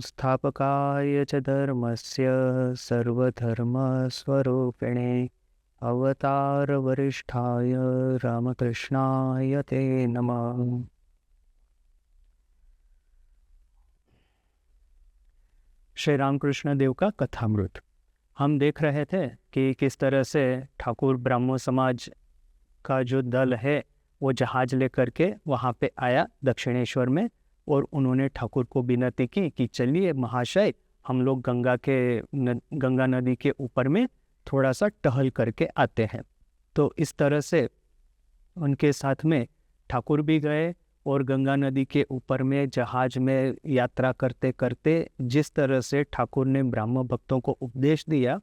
संस्थापकाय च धर्मस्य सर्वधर्मस्वरूपिणे अवतारवरिष्ठाय रामकृष्णाय ते नमः। श्री रामकृष्ण देव का कथामृत। हम देख रहे थे कि किस तरह से ठाकुर ब्राह्मण समाज का जो दल है वो जहाज लेकर के वहाँ पे आया दक्षिणेश्वर में, और उन्होंने ठाकुर को विनती की कि चलिए महाशय, हम लोग गंगा नदी के ऊपर में थोड़ा सा टहल करके आते हैं। तो इस तरह से उनके साथ में ठाकुर भी गए, और गंगा नदी के ऊपर में जहाज में यात्रा करते करते जिस तरह से ठाकुर ने ब्राह्मण भक्तों को उपदेश दिया,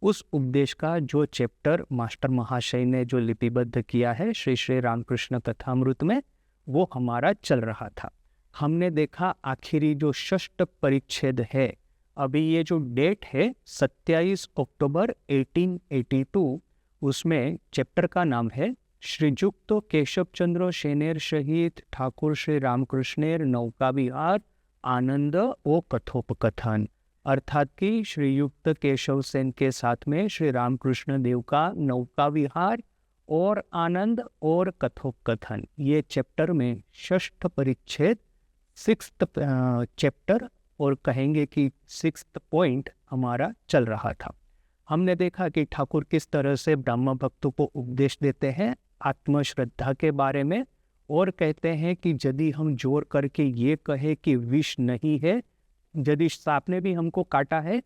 उस उपदेश का जो चैप्टर मास्टर महाशय ने जो लिपिबद्ध किया है श्री श्री रामकृष्ण कथामृत में, वो हमारा चल रहा था। हमने देखा आखिरी जो षष्ठ परिच्छेद है, अभी ये जो डेट है 27 अक्टूबर 1882, उसमें चैप्टर का नाम है श्रीयुक्त केशव चंद्र सेनेर शहीद ठाकुर श्री रामकृष्णेर नौका विहार आनंद ओ कथोपकथन। अर्थात कि श्रीयुक्त केशव सेन के साथ में श्री रामकृष्ण देव का नौका विहार और आनंद और कथोपकथन, ये चैप्टर में षष्ठ परिच्छेद, सिक्स्थ चैप्टर, और कहेंगे कि सिक्स्थ पॉइंट हमारा चल रहा था। हमने देखा कि ठाकुर किस तरह से ब्राह्मण भक्तों को उपदेश देते हैं आत्मश्रद्धा के बारे में, और कहते हैं कि यदि हम जोर करके ये कहे कि विष नहीं है, यदि सांप ने भी हमको काटा है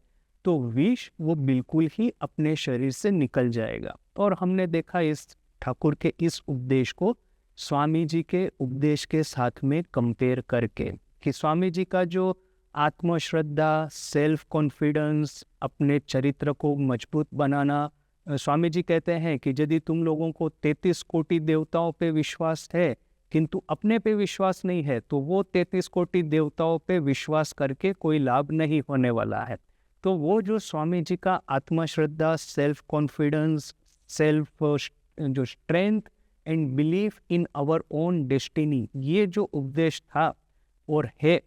तो विष वो बिल्कुल ही अपने शरीर से निकल जाएगा। और हमने देखा इस ठाकुर के इस उपदेश को स्वामी जी के उपदेश के साथ में कंपेयर करके, कि स्वामी जी का जो आत्मश्रद्धा, सेल्फ कॉन्फिडेंस, अपने चरित्र को मजबूत बनाना, स्वामी जी कहते हैं कि यदि तुम लोगों को 33 कोटि देवताओं पे विश्वास है किंतु अपने पे विश्वास नहीं है, तो वो 33 कोटि देवताओं पे विश्वास करके कोई लाभ नहीं होने वाला है। तो वो जो स्वामी जी का आत्मश्रद्धा, सेल्फ कॉन्फिडेंस, सेल्फ जो strength and belief in our own destiny, ये जो उपदेश था और है,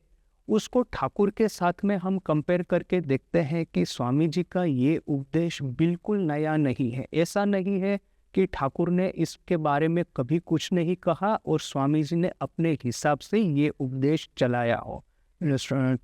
उसको ठाकुर के साथ में हम कंपेयर करके देखते हैं कि स्वामी जी का ये उपदेश बिल्कुल नया नहीं है। ऐसा नहीं है कि ठाकुर ने इसके बारे में कभी कुछ नहीं कहा और स्वामी जी ने अपने हिसाब से ये उपदेश चलाया हो।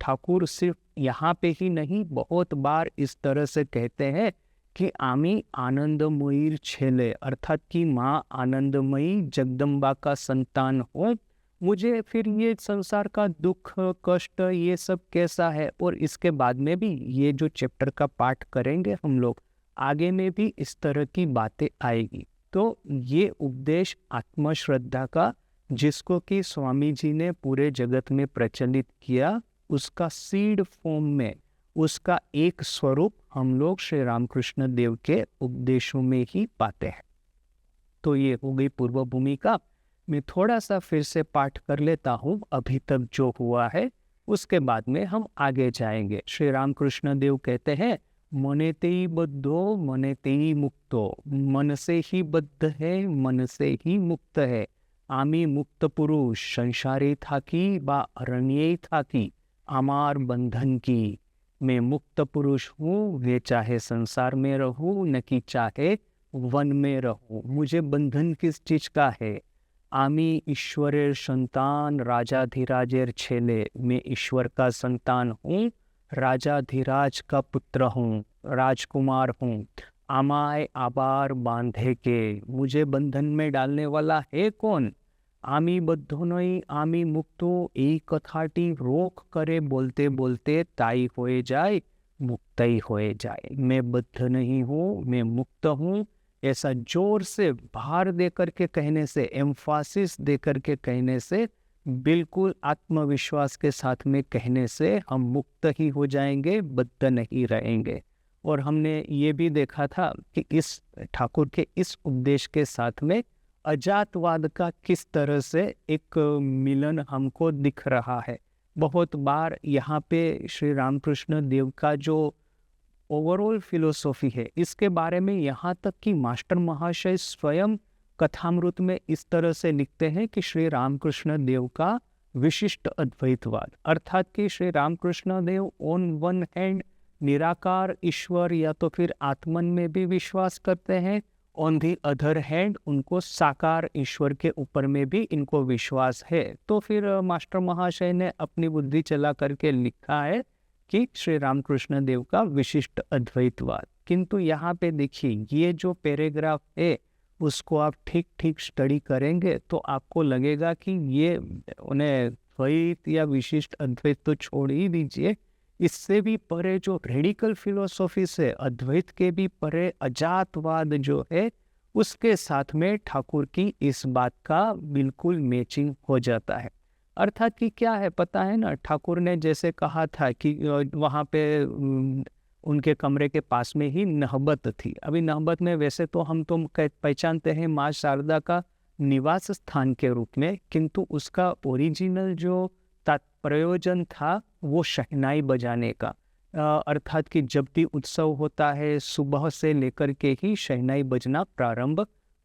ठाकुर सिर्फ यहाँ पे ही नहीं, बहुत बार इस तरह से कहते हैं कि आमी आनंदमयी छेले, अर्थात कि माँ आनंदमयी जगदम्बा का संतान हो, मुझे फिर ये संसार का दुख कष्ट ये सब कैसा है। और इसके बाद में भी ये जो चैप्टर का पाठ करेंगे हम लोग, आगे में भी इस तरह की बातें आएगी। तो ये उपदेश आत्मश्रद्धा का, जिसको कि स्वामी जी ने पूरे जगत में प्रचलित किया, उसका सीड फॉर्म में उसका एक स्वरूप हम लोग श्री रामकृष्ण देव के उपदेशों में ही पाते हैं। तो ये हो गई पूर्व भूमिका। मैं थोड़ा सा फिर से पाठ कर लेता हूँ अभी तक जो हुआ है, उसके बाद में हम आगे जाएंगे। श्री रामकृष्ण देव कहते हैं, मने तेई बद्धो मने तेई मुक्तो, मन से ही बद्ध है मन से ही मुक्त है। आमी मुक्त पुरुष संसारे था की बा अरण्ये था की, आमार बंधन की। मैं मुक्त पुरुष हूँ, वे चाहे संसार में रहूँ न कि चाहे वन में रहूँ, मुझे बंधन किस चीज का है। आमी ईश्वरेर संतान राजाधिराजेर छेले, मैं ईश्वर का संतान हूँ, राजाधिराज का पुत्र हूँ, राजकुमार हूँ। आमाय आबार बांधे के, मुझे बंधन में डालने वाला है कौन। आमी बद्धो नहीं आमी मुक्तो, एक कथाटी रोक करे बोलते बोलते ताई होए जाए मुक्तई होए जाए। मैं बद्ध नहीं हूँ, मैं मुक्त हूँ, ऐसा जोर से भार दे करके कहने से, एम्फासिस दे करके कहने से, बिल्कुल आत्मविश्वास के साथ में कहने से हम मुक्त ही हो जाएंगे, बद्ध नहीं रहेंगे। और हमने ये भी देखा था कि इस ठाकुर के इस उपदेश के साथ में अजातवाद का किस तरह से एक मिलन हमको दिख रहा है। बहुत बार यहाँ पे श्री रामकृष्ण देव का जो ओवरऑल फिलोसॉफी है, इसके बारे में यहाँ तक कि मास्टर महाशय स्वयं कथामृत में इस तरह से लिखते हैं कि श्री रामकृष्ण देव का विशिष्ट अद्वैतवाद, अर्थात कि Shri Ramakrishna Dev on one hand निराकार ईश्वर या तो फिर आत्मन में भी विश्वास करते हैं, ऑन दी अदर हैंड उनको साकार ईश्वर के ऊपर में भी इनको विश्वास है। तो फिर मास्टर महाशय ने अपनी बुद्धि चला करके लिखा है कि श्री रामकृष्ण देव का विशिष्ट अद्वैतवाद। किंतु यहाँ पे देखिए, ये जो पैराग्राफ है उसको आप ठीक ठीक स्टडी करेंगे तो आपको लगेगा कि ये उन्हें द्वैत या विशिष्ट अद्वैत तो छोड़ ही दीजिए, इससे भी परे जो रेडिकल फिलोसॉफी से अद्वैत के भी परे अजातवाद जो है उसके साथ में ठाकुर की इस बात का बिल्कुल मैचिंग हो जाता है। अर्थात कि क्या है पता है ना, ठाकुर ने जैसे कहा था कि वहाँ पे उनके कमरे के पास में ही नहबत थी। अभी नहबत में वैसे तो हम तो पहचानते हैं माँ शारदा का निवास स्थान के रूप में, किंतु उसका ओरिजिनल जो प्रयोजन था वो शहनाई बजाने का। अर्थात कि जब भी उत्सव होता है सुबह से लेकर के ही शहनाई बजना प्रारंभ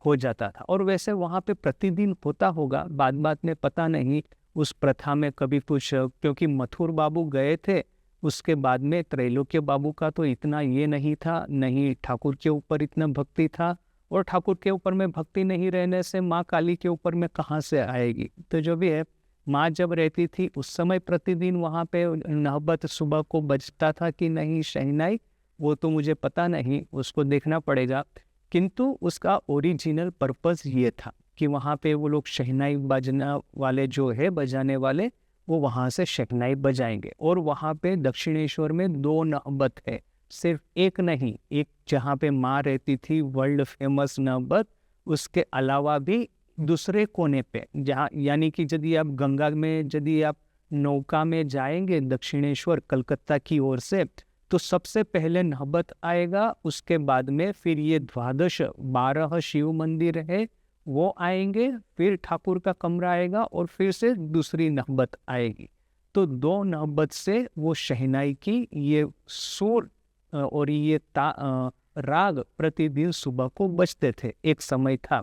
हो जाता था। और वैसे वहाँ पे प्रतिदिन होता होगा, बाद में पता नहीं उस प्रथा में कभी कुछ, क्योंकि मथुर बाबू गए थे उसके बाद में त्रैलोक्य बाबू का तो इतना ये नहीं था, नहीं ठाकुर के ऊपर इतना भक्ति था, और ठाकुर के ऊपर में भक्ति नहीं रहने से माँ काली के ऊपर में कहाँ से आएगी। तो जो भी है, माँ जब रहती थी उस समय प्रतिदिन वहाँ पे नहबत सुबह को बजता था कि नहीं शहनाई, वो तो मुझे पता नहीं, उसको देखना पड़ेगा। किंतु उसका ओरिजिनल पर्पस ये था कि वहाँ पे वो लोग शहनाई बजना वाले जो है बजाने वाले वो वहाँ से शहनाई बजाएंगे। और वहाँ पे दक्षिणेश्वर में 2 नहबत है, सिर्फ एक नहीं, एक जहाँ पे माँ रहती थी वर्ल्ड फेमस नहबत, उसके अलावा भी दूसरे कोने पे जहाँ, यानी कि यदि आप गंगा में यदि आप नौका में जाएंगे दक्षिणेश्वर कलकत्ता की ओर से, तो सबसे पहले नहबत आएगा, उसके बाद में फिर ये 12 शिव मंदिर है वो आएंगे, फिर ठाकुर का कमरा आएगा और फिर से दूसरी नहबत आएगी। तो 2 नहबत से वो शहनाई की ये सुर और ये राग प्रतिदिन सुबह को बजते थे, एक समय था।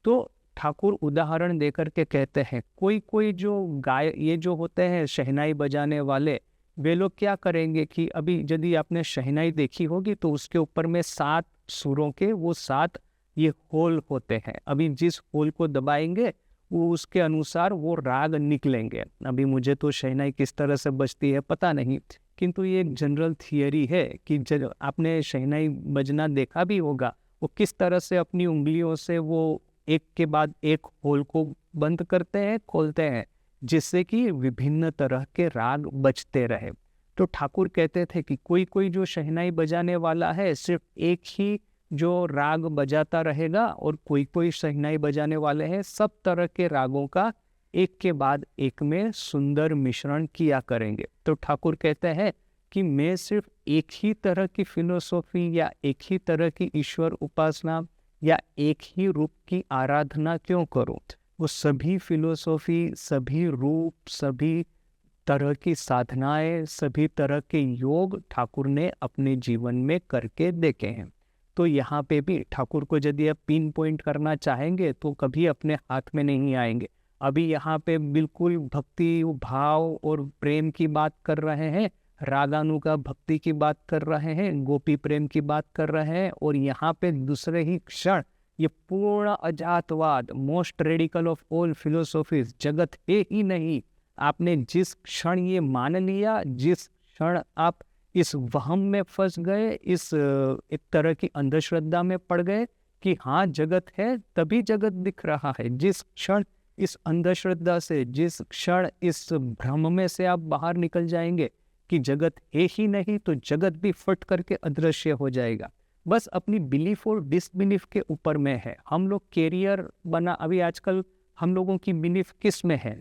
तो ठाकुर उदाहरण देकर के कहते हैं, कोई जो ये जो होते हैं शहनाई बजाने वाले, वे लोग क्या करेंगे कि अभी यदि आपने शहनाई देखी होगी तो उसके ऊपर में 7 सुरों के वो 7 ये होल होते हैं। अभी जिस होल को दबाएंगे वो उसके अनुसार वो राग निकलेंगे। अभी मुझे तो शहनाई किस तरह से बजती है पता नहीं, किंतु ये एक जनरल थियरी है कि जब आपने शहनाई बजना देखा भी होगा, वो किस तरह से अपनी उंगलियों से वो एक के बाद एक होल को बंद करते हैं, खोलते हैं, जिससे कि विभिन्न तरह के राग बजते रहे। तो ठाकुर कहते थे कि कोई जो शहनाई बजाने वाला है सिर्फ एक ही जो राग बजाता रहेगा, और कोई शहनाई बजाने वाले हैं सब तरह के रागों का एक के बाद एक में सुंदर मिश्रण किया करेंगे। तो ठाकुर कहते हैं कि मैं सिर्फ एक ही तरह की फिलोसॉफी या एक ही तरह की ईश्वर उपासना या एक ही रूप की आराधना क्यों करूं? वो सभी फिलोसॉफी, सभी रूप, सभी तरह की साधनाएं, सभी तरह के योग ठाकुर ने अपने जीवन में करके देखे हैं। तो यहाँ पे भी ठाकुर को यदि आप पिन पॉइंट करना चाहेंगे तो कभी अपने हाथ में नहीं आएंगे। अभी यहाँ पे बिल्कुल भक्ति भाव और प्रेम की बात कर रहे हैं, रागानु का भक्ति की बात कर रहे हैं, गोपी प्रेम की बात कर रहे हैं, और यहाँ पे दूसरे ही क्षण ये पूर्ण अजातवाद, most radical of all philosophies, जगत है ही नहीं। आपने जिस क्षण ये मान लिया, जिस क्षण आप इस वहम में फंस गए, इस एक तरह की अंधश्रद्धा में पड़ गए कि हाँ जगत है, तभी जगत दिख रहा है, जिस क्षण इस अंधश्रद्धा से, जिस क्षण इस भ्रम में से आप बाहर निकल जाएंगे कि जगत है ही नहीं, तो जगत भी फट करके अदृश्य हो जाएगा। बस अपनी बिलीफ और डिसबिलीफ के ऊपर में है। हम लोग कैरियर बना, अभी आजकल हम लोगों की बिलीफ किस में है?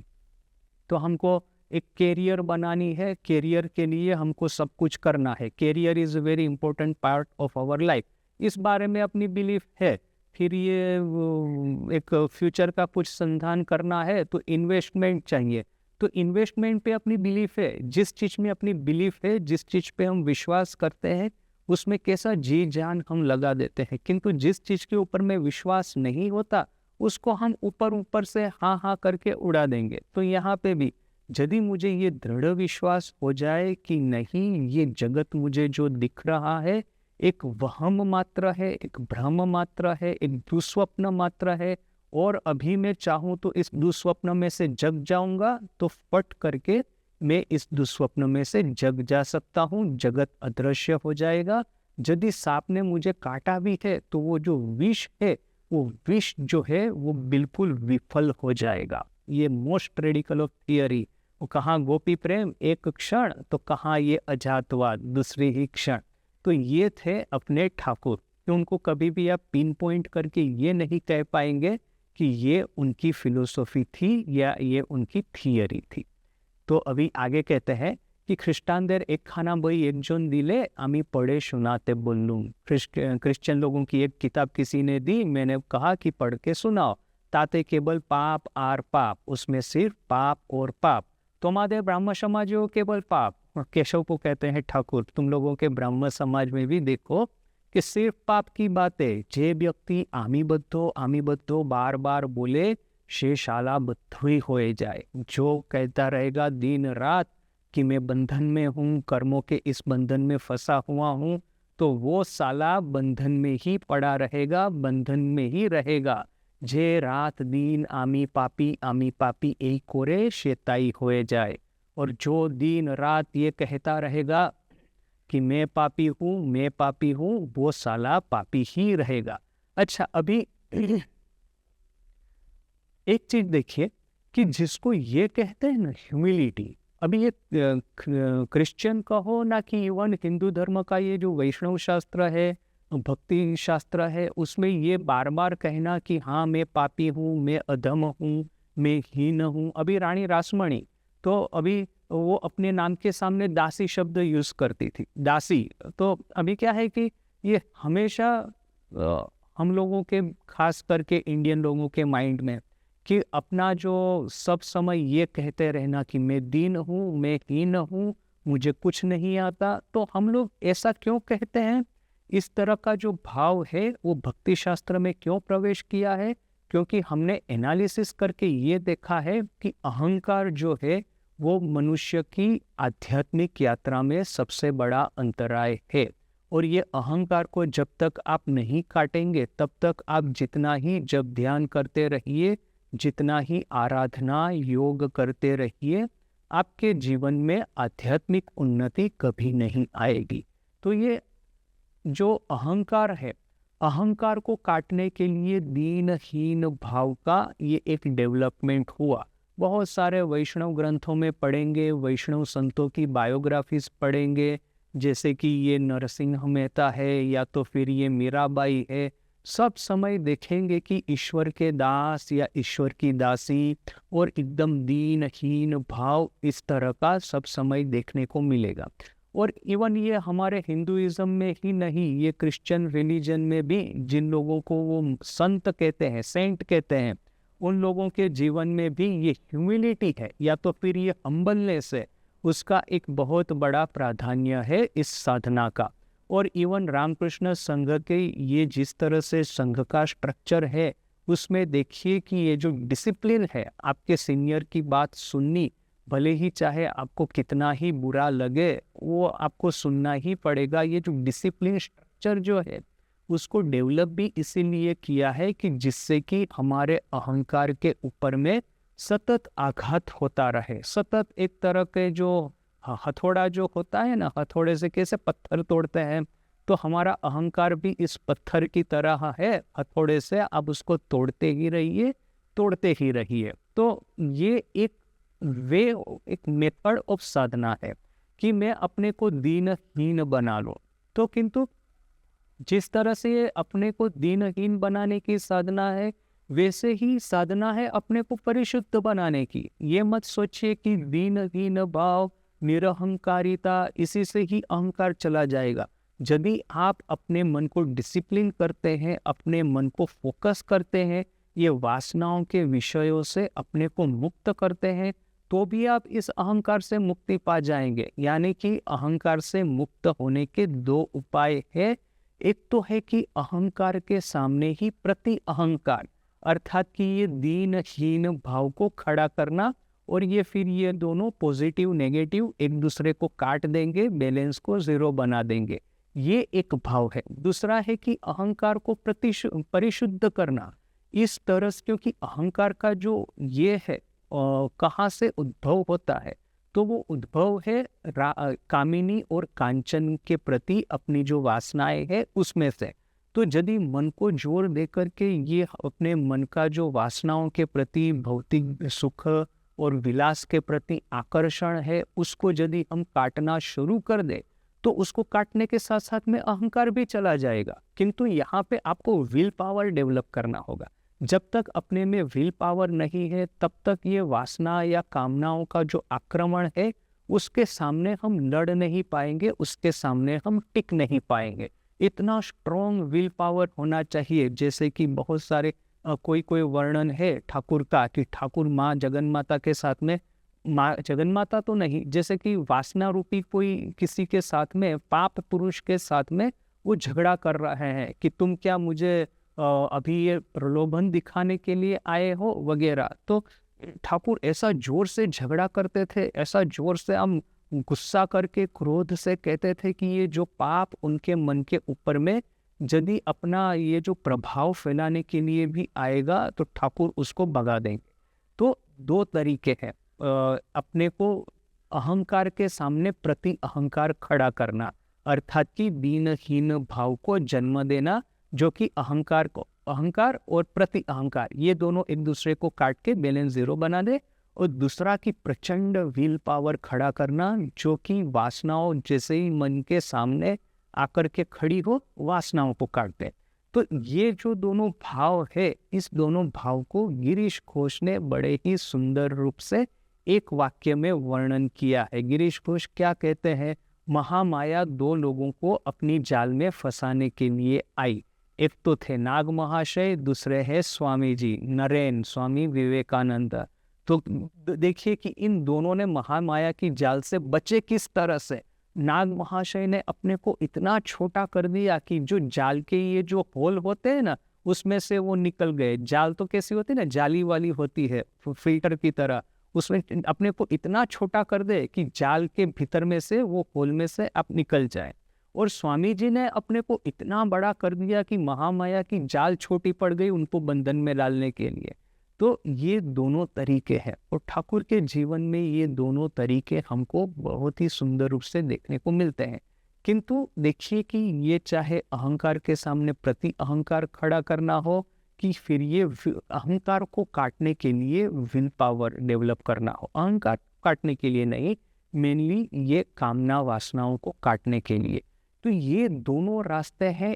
तो हमको एक कैरियर बनानी है, कैरियर के लिए हमको सब कुछ करना है, career is a very important part of our life, इस बारे में अपनी बिलीफ है। फिर ये एक फ्यूचर का कुछ संधान करना है तो इन्वेस्टमेंट चाहिए, तो इन्वेस्टमेंट पे अपनी बिलीफ है। जिस चीज़ में अपनी बिलीफ है, जिस चीज़ पे हम विश्वास करते हैं, उसमें कैसा जी जान हम लगा देते हैं। किंतु जिस चीज़ के ऊपर में विश्वास नहीं होता उसको हम ऊपर से हाँ हाँ करके उड़ा देंगे। तो यहाँ पे भी यदि मुझे ये दृढ़ विश्वास हो जाए कि नहीं, ये जगत मुझे जो दिख रहा है एक वहम मात्र है, एक भ्रम मात्र है, एक दुस्वप्न मात्र है, और अभी मैं चाहूँ तो इस दुस्वप्न में से जग जाऊंगा, तो फट करके मैं इस दुस्वप्न में से जग जा सकता हूँ, जगत अदृश्य हो जाएगा। यदि सांप ने मुझे काटा भी है तो वो जो विष है, वो विष जो है वो बिल्कुल विफल हो जाएगा। ये मोस्ट रेडिकल ऑफ थियरी। वो कहाँ गोपी प्रेम एक क्षण, तो कहाँ ये अजातवाद दूसरी ही क्षण। तो ये थे अपने ठाकुर, कि उनको कभी भी आप पिन पॉइंट करके ये नहीं कह पाएंगे कि ये उनकी फिलोसॉफी थी या ये उनकी थियरी थी। तो अभी आगे कहते हैं कि খ্রিস্টানদের একখানা বই একজন দিলে আমি पढ़े सुनाते बोलूँ। क्रिश्चियन लोगों की एक किताब किसी ने दी, मैंने कहा कि पढ़ के सुनाओ। ताते केवल पाप आर पाप, उसमें सिर्फ पाप और पाप। तुम्हारे ब्राह्मण समाज हो केवल पाप। केशव को कहते हैं ठाकुर, तुम लोगों के ब्राह्मण समाज में भी देखो कि सिर्फ पाप की बातें। जे व्यक्ति आमी बद्धो बार बार बोले से शाला बद्धुई हो जाए। जो कहता रहेगा दिन रात कि मैं बंधन में हूँ, कर्मों के इस बंधन में फंसा हुआ हूँ, तो वो साला बंधन में ही पड़ा रहेगा, बंधन में ही रहेगा। जे रात दिन आमी पापी एक कोरे शेताई होए जाए। और जो दिन रात ये कहता रहेगा कि मैं पापी हूँ, वो साला पापी ही रहेगा। अच्छा, अभी एक चीज देखिए कि जिसको ये कहते हैं ना ह्यूमिलिटी, अभी ये क्रिश्चियन का हो ना कि इवन हिंदू धर्म का ये जो वैष्णव शास्त्र है, भक्ति शास्त्र है, उसमें ये बार बार कहना कि हाँ मैं पापी हूँ, मैं अधम हूँ, मैं हीन हूँ। अभी रानी रासमणी तो अभी वो अपने नाम के सामने दासी शब्द यूज करती थी, दासी। तो अभी क्या है कि ये हमेशा हम लोगों के, खास करके इंडियन लोगों के माइंड में, कि अपना जो सब समय ये कहते रहना कि मैं दीन हूँ, मैं हीन हूँ, मुझे कुछ नहीं आता। तो हम लोग ऐसा क्यों कहते हैं? इस तरह का जो भाव है वो भक्ति शास्त्र में क्यों प्रवेश किया है? क्योंकि हमने एनालिसिस करके ये देखा है कि अहंकार जो है वो मनुष्य की आध्यात्मिक यात्रा में सबसे बड़ा अंतराय है। और ये अहंकार को जब तक आप नहीं काटेंगे, तब तक आप जितना ही जब ध्यान करते रहिए, जितना ही आराधना योग करते रहिए, आपके जीवन में आध्यात्मिक उन्नति कभी नहीं आएगी। तो ये जो अहंकार है, अहंकार को काटने के लिए दीनहीन भाव का ये एक डेवलपमेंट हुआ। बहुत सारे वैष्णव ग्रंथों में पढ़ेंगे, वैष्णव संतों की बायोग्राफीज पढ़ेंगे, जैसे कि ये नरसिंह मेहता है या तो फिर ये मीराबाई है। सब समय देखेंगे कि ईश्वर के दास या ईश्वर की दासी और एकदम दीनहीन भाव, इस तरह का सब समय देखने को मिलेगा। और इवन ये हमारे हिंदुइज्म में ही नहीं, ये क्रिश्चियन रिलीजन में भी जिन लोगों को वो संत कहते हैं, सेंट कहते हैं, उन लोगों के जीवन में भी ये ह्यूमिलिटी है या तो फिर ये हम्बलनेस है, उसका एक बहुत बड़ा प्राधान्य है इस साधना का। और इवन रामकृष्ण संघ के ये जिस तरह से संघ का स्ट्रक्चर है, उसमें देखिए कि ये जो डिसिप्लिन है, आपके सीनियर की बात सुननी, भले ही चाहे आपको कितना ही बुरा लगे, वो आपको सुनना ही पड़ेगा। ये जो डिसिप्लिन स्ट्रक्चर जो है, उसको डेवलप भी इसीलिए किया है कि जिससे कि हमारे अहंकार के ऊपर में सतत आघात होता रहे। सतत एक तरह के जो हथौड़ा जो होता है ना, हथौड़े से कैसे पत्थर तोड़ते हैं, तो हमारा अहंकार भी इस पत्थर की तरह है। हथौड़े से आप उसको तोड़ते ही रहिए, तोड़ते ही रहिए। तो ये एक वे, एक मेथड ऑफ साधना है कि मैं अपने को दीनहीन बना लूं। तो किंतु जिस तरह से ये अपने को दीनहीन बनाने की साधना है, वैसे ही साधना है अपने को परिशुद्ध बनाने की। ये मत सोचिए कि दीनहीन भाव, निरहंकारिता, इसी से ही अहंकार चला जाएगा। यदि आप अपने मन को डिसिप्लिन करते हैं, अपने मन को फोकस करते हैं, ये वासनाओं के विषयों से अपने को मुक्त करते हैं, तो भी आप इस अहंकार से मुक्ति पा जाएंगे। यानी कि अहंकार से मुक्त होने के दो उपाय है। एक तो है कि अहंकार के सामने ही प्रति अहंकार, अर्थात कि ये दीनहीन भाव को खड़ा करना और ये फिर ये दोनों पॉजिटिव नेगेटिव एक दूसरे को काट देंगे, बैलेंस को जीरो बना देंगे। ये एक भाव है। दूसरा है कि अहंकार को परिशुद्ध करना इस तरह से, क्योंकि अहंकार का जो ये है कहाँ से उद्भव होता है, तो वो उद्भव है कामिनी और कांचन के प्रति अपनी जो वासनाएं है उसमें से। तो यदि मन को जोर दे करके ये अपने मन का जो वासनाओं के प्रति भौतिक सुख और विलास के प्रति आकर्षण है उसको यदि हम काटना शुरू कर दे तो उसको काटने के साथ साथ में अहंकार भी चला जाएगा। किंतु यहाँ पे आपको विल पावर डेवलप करना होगा। जब तक अपने में विल पावर नहीं है तब तक ये वासना या कामनाओं का जो आक्रमण है उसके सामने हम लड़ नहीं पाएंगे, उसके सामने हम टिक नहीं पाएंगे। इतना स्ट्रॉन्ग विल पावर होना चाहिए। जैसे कि बहुत सारे कोई वर्णन है ठाकुर का कि ठाकुर माँ जगन्माता के साथ में, माँ जगन्माता तो नहीं, जैसे कि वासना रूपी कोई किसी के साथ में, पाप पुरुष के साथ में वो झगड़ा कर रहे हैं कि तुम क्या मुझे अभी ये प्रलोभन दिखाने के लिए आए हो वगैरह। तो ठाकुर ऐसा जोर से झगड़ा करते थे, ऐसा जोर से हम गुस्सा करके क्रोध से कहते थे कि ये जो पाप उनके मन के ऊपर में यदि अपना ये जो प्रभाव फैलाने के लिए भी आएगा तो ठाकुर उसको भगा देंगे। तो दो तरीके हैं अपने को अहंकार के सामने प्रति अहंकार खड़ा करना, अर्थात कि दीनहीन भाव को जन्म देना, जो कि अहंकार और प्रति अहंकार ये दोनों एक दूसरे को काट के बैलेंस जीरो बना दे। और दूसरा कि प्रचंड विल पावर खड़ा करना, जो कि वासनाओं जैसे ही मन के सामने आकर के खड़ी हो वासनाओं को काट दे। तो ये जो दोनों भाव है, इस दोनों भाव को गिरीश घोष ने बड़े ही सुंदर रूप से एक वाक्य में वर्णन किया है। गिरीश घोष क्या कहते हैं? महामाया दो लोगों को अपनी जाल में फंसाने के लिए आई। एक तो थे नाग महाशय, दूसरे है स्वामी जी नरेन, स्वामी विवेकानंद। तो देखिए कि इन दोनों ने महामाया की जाल से बचे किस तरह से। नाग महाशय ने अपने को इतना छोटा कर दिया कि जो जाल के ये जो होल होते हैं ना उसमें से वो निकल गए। जाल तो कैसी होती है ना, जाली वाली होती है फिल्टर की तरह, उसमें अपने को इतना छोटा कर दे कि जाल के भीतर में से वो होल में से आप निकल जाए। और स्वामी जी ने अपने को इतना बड़ा कर दिया कि महामाया की जाल छोटी पड़ गई उनको बंधन में डालने के लिए। तो ये दोनों तरीके हैं और ठाकुर के जीवन में ये दोनों तरीके हमको बहुत ही सुंदर रूप से देखने को मिलते हैं। किंतु देखिए कि ये चाहे अहंकार के सामने प्रति अहंकार खड़ा करना हो कि फिर ये अहंकार को काटने के लिए विल पावर डेवलप करना हो, अहंकार काटने के लिए नहीं, मेनली ये कामना वासनाओं को काटने के लिए। तो ये दोनों रास्ते हैं।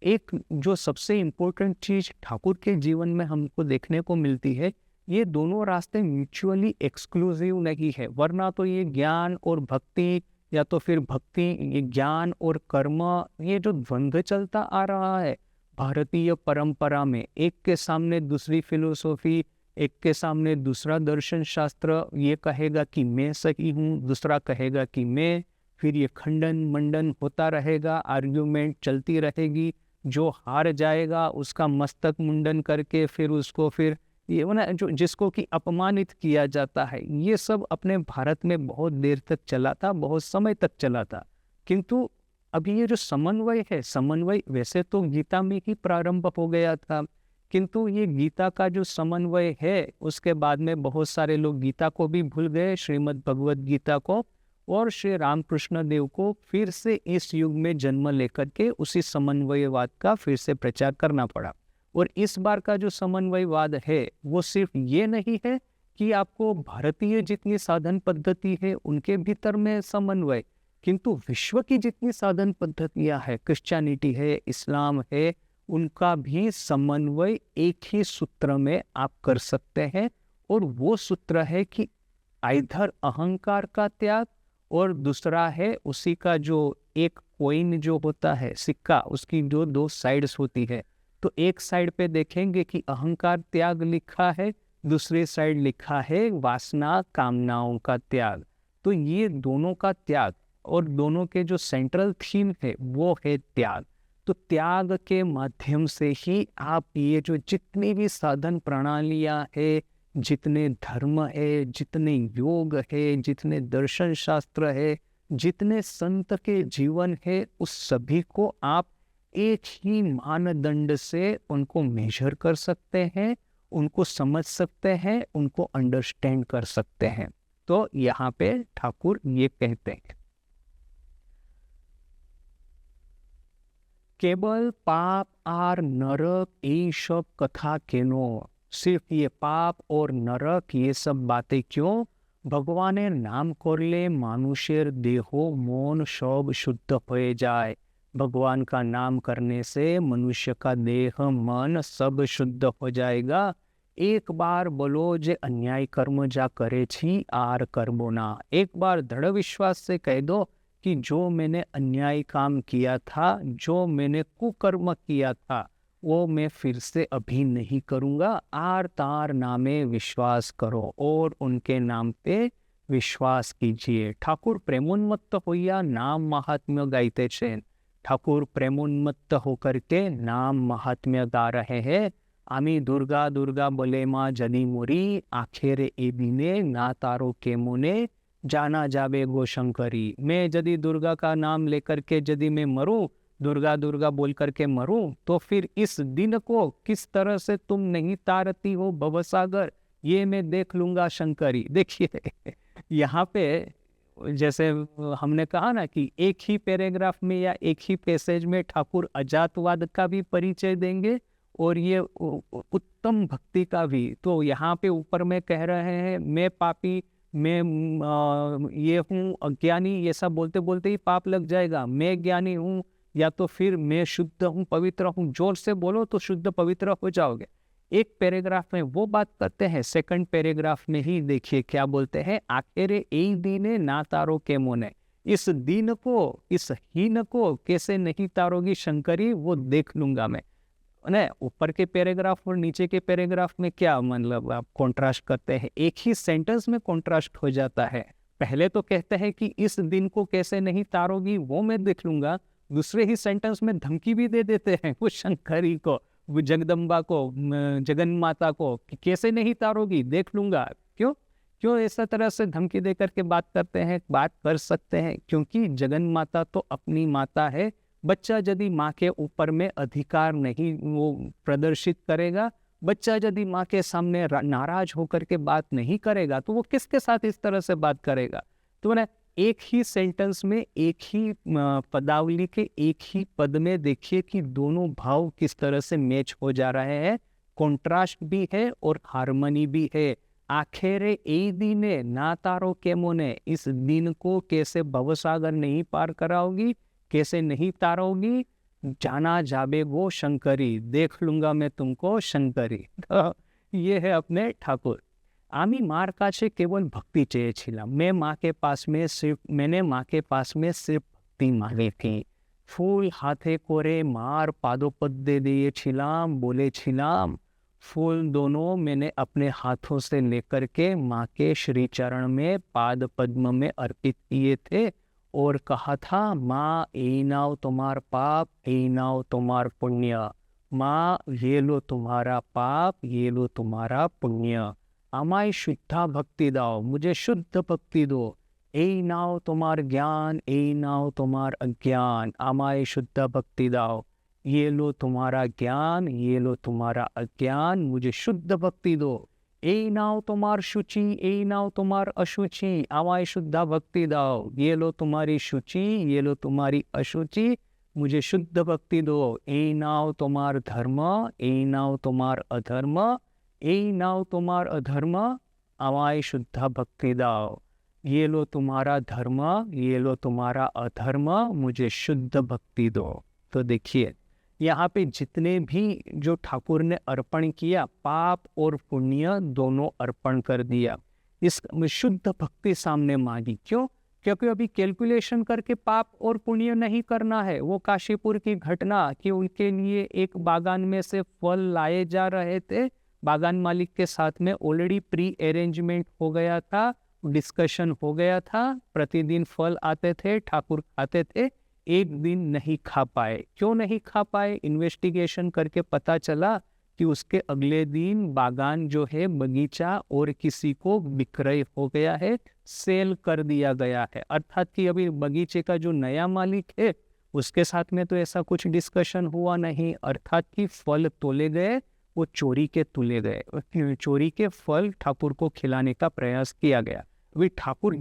एक जो सबसे इम्पोर्टेंट चीज ठाकुर के जीवन में हमको देखने को मिलती है, ये दोनों रास्ते म्यूचुअली एक्सक्लूसिव नहीं है, वरना तो ये ज्ञान और भक्ति या तो फिर भक्ति ये ज्ञान और कर्म, ये जो द्वंद्व चलता आ रहा है भारतीय परंपरा में, एक के सामने दूसरी फिलोसॉफी, एक के सामने दूसरा दर्शन शास्त्र, ये कहेगा कि मैं सही हूँ, दूसरा कहेगा कि मैं, फिर ये खंडन मंडन होता रहेगा, आर्ग्यूमेंट चलती रहेगी। जो हार जाएगा उसका मस्तक मुंडन करके फिर उसको फिर ये ना जो जिसको कि अपमानित किया जाता है, ये सब अपने भारत में बहुत देर तक चला था, बहुत समय तक चला था। किंतु अभी ये जो समन्वय है, समन्वय वैसे तो गीता में ही प्रारंभ हो गया था, किंतु ये गीता का जो समन्वय है उसके बाद में बहुत सारे लोग गीता को भी भूल गए, श्रीमद् भगवद गीता को, और श्री रामकृष्ण देव को फिर से इस युग में जन्म लेकर के उसी समन्वयवाद का फिर से प्रचार करना पड़ा। और इस बार का जो समन्वयवाद है वो सिर्फ ये नहीं है कि आपको भारतीय जितनी साधन पद्धति है उनके भीतर में समन्वय, किंतु विश्व की जितनी साधन पद्धतियां है, क्रिश्चियनिटी है, इस्लाम है, उनका भी समन्वय एक ही सूत्र में आप कर सकते हैं। और वो सूत्र है कि आइधर अहंकार का त्याग, और दूसरा है उसी का जो एक कॉइन जो होता है सिक्का, उसकी जो दो साइड्स होती है, तो एक साइड पे देखेंगे कि अहंकार त्याग लिखा है, दूसरे साइड लिखा है वासना कामनाओं का त्याग। तो ये दोनों का त्याग और दोनों के जो सेंट्रल थीम है वो है त्याग। तो त्याग के माध्यम से ही आप ये जो जितनी भी साधन प्रणालियां है जितने धर्म है, जितने योग है, जितने दर्शन शास्त्र है, जितने संत के जीवन है, उस सभी को आप एक ही मानदंड से उनको मेजर कर सकते हैं, उनको समझ सकते हैं, उनको अंडरस्टैंड कर सकते हैं। तो यहाँ पे ठाकुर ये कहते हैं, केवल पाप आर नरक ये सब कथा केनो, सिर्फ ये पाप और नरक ये सब बातें क्यों? भगवाনের नाम করলে মানুষের देह मन सब शुद्ध हो जाए। भगवान का नाम करने से मनुष्य का देह मन सब शुद्ध हो जाएगा। एक बार बोलो जे अन्याय कर्म जा करे छी आर करबो ना। एक बार दृढ़ विश्वास से कह दो कि जो मैंने अन्याय काम किया था, जो मैंने कुकर्म किया था, वो मैं फिर से अभी नहीं करूँगा। आर तार नामे विश्वास करो और उनके नाम पे विश्वास कीजिए। ठाकुर प्रेमोन्मत्त होइया नाम महात्म्य गाइते छे। ठाकुर प्रेमोन्मत्त होकर के नाम महात्म्य गा रहे हैं। आमी दुर्गा दुर्गा बोले माँ जनी मुरी, आखेरे एबिने ना तारो के मुने जाना जाबे गो शंकरी। मैं यदि दुर्गा का नाम लेकर के यदि मैं मरूं, दुर्गा दुर्गा बोल करके मरूं, तो फिर इस दिन को किस तरह से तुम नहीं तारती हो भवसागर, ये मैं देख लूंगा शंकरी। देखिए यहाँ पे जैसे हमने कहा ना कि एक ही पैराग्राफ में या एक ही पैसेज में ठाकुर अजातवाद का भी परिचय देंगे और ये उत्तम भक्ति का भी। तो यहाँ पे ऊपर में कह रहे हैं मैं पापी, मैं ये हूँ अज्ञानी, ये सब बोलते बोलते ही पाप लग जाएगा। मैं ज्ञानी हूँ या तो फिर मैं शुद्ध हूँ, पवित्र हूँ। जोर से बोलो तो शुद्ध पवित्र हो जाओगे। एक पैराग्राफ में वो बात करते हैं, सेकंड पैराग्राफ में ही देखिए क्या बोलते हैं, आखेरे ए दीने ना तारो के मोने। इस दिन को, इस हीन को कैसे नहीं तारोगी शंकरी, वो देख लूंगा मैं। ऊपर के पैराग्राफ और नीचे के पैराग्राफ में क्या मतलब आप कॉन्ट्रास्ट करते हैं, एक ही सेंटेंस में कॉन्ट्रास्ट हो जाता है। पहले तो कहते हैं कि इस दिन को कैसे नहीं तारोगी, वो मैं देख लूंगा। दूसरे ही सेंटेंस में धमकी भी दे देते हैं वो शंकरी को, वो जगदम्बा को, जगन माता को, कि कैसे नहीं तारोगी, देख लूंगा। क्यों क्यों ऐसा तरह से धमकी दे करके बात करते हैं? बात कर सकते हैं क्योंकि जगन माता तो अपनी माता है। बच्चा यदि माँ के ऊपर में अधिकार नहीं वो प्रदर्शित करेगा, बच्चा यदि माँ के सामने नाराज होकर के बात नहीं करेगा, तो वो किसके साथ इस तरह से बात करेगा? तो ना एक ही सेंटेंस में, एक ही पदावली के एक ही पद में देखिए कि दोनों भाव किस तरह से मैच हो जा रहे हैं। कॉन्ट्रास्ट भी है और हार्मनी भी है। आखेरे ए दीने ना तारो के मोने, इस दिन को कैसे भवसागर नहीं पार कराओगी, कैसे नहीं तारोगी, जाना जाबे वो शंकरी, देख लूंगा मैं तुमको शंकरी। तो ये है अपने ठाकुर। आमी मार काछे केवल भक्ति चेयेछिलाम। मैंने माँ के पास में सिर्फ भक्ति मांगी थी। फूल हाथे कोरे मार पादोपद्य दिएछिलाम, बोलेछिलाम। फूल दोनों मैंने अपने हाथों से लेकर के माँ के श्री चरण में, पाद पद्म में अर्पित किए थे और कहा था, माँ ए नाव तुम्हार पाप, ए नाव तुम्हार पुण्य। माँ ये लो तुम्हारा पाप, ये लो तुम्हारा पुण्य। आमाय शुद्धा भक्ति दाओ, मुझे शुद्ध भक्ति दो। ए नाव तुम्हार ज्ञान, ए नाव तुम्हार अज्ञान। आमाय शुद्ध भक्ति दाओ, ये लो तुम्हारा ज्ञान, ये लो तुम्हारा अज्ञान, मुझे शुद्ध भक्ति दो। ए नाव तुम्हार शुचि, ए नाव तुम्हार अशुचि। आमाय शुद्धा भक्ति दाओ, ये लो तुम्हारी शुचि, ये लो तुम्हारी अशुचि, मुझे शुद्ध भक्ति दो। ए नाव तुम्हार धर्म, ए नाव तुम्हार अधर्म, ए नाव तुम्हार अधर्म, आमाय शुद्धा भक्ति दाओ। ये लो तुम्हारा धर्म, ये लो तुम्हारा अधर्म, मुझे शुद्ध भक्ति दो। तो देखिए यहाँ पे जितने भी जो ठाकुर ने अर्पण किया, पाप और पुण्य दोनों अर्पण कर दिया। इस शुद्ध भक्ति सामने मांगी। क्यों? क्योंकि अभी कैलकुलेशन करके पाप और पुण्य नहीं करना है। वो काशीपुर की घटना कि उनके लिए एक बागान में से फल लाए जा रहे थे, बागान मालिक के साथ में ऑलरेडी प्री अरेंजमेंट हो गया था, डिस्कशन हो गया था। प्रतिदिन फल आते थे, ठाकुर खाते थे। एक दिन नहीं खा पाए। क्यों नहीं खा पाए? इन्वेस्टिगेशन करके पता चला कि उसके अगले दिन बागान जो है, बगीचा और किसी को विक्रय हो गया है, सेल कर दिया गया है। अर्थात कि अभी बगीचे का जो नया मालिक है उसके साथ में तो ऐसा कुछ डिस्कशन हुआ नहीं, अर्थात कि फल तोले गए, वो चोरी के तुले गए, चोरी के फल ठाकुर को खिलाने का प्रयास किया गया। अभी ठाकुर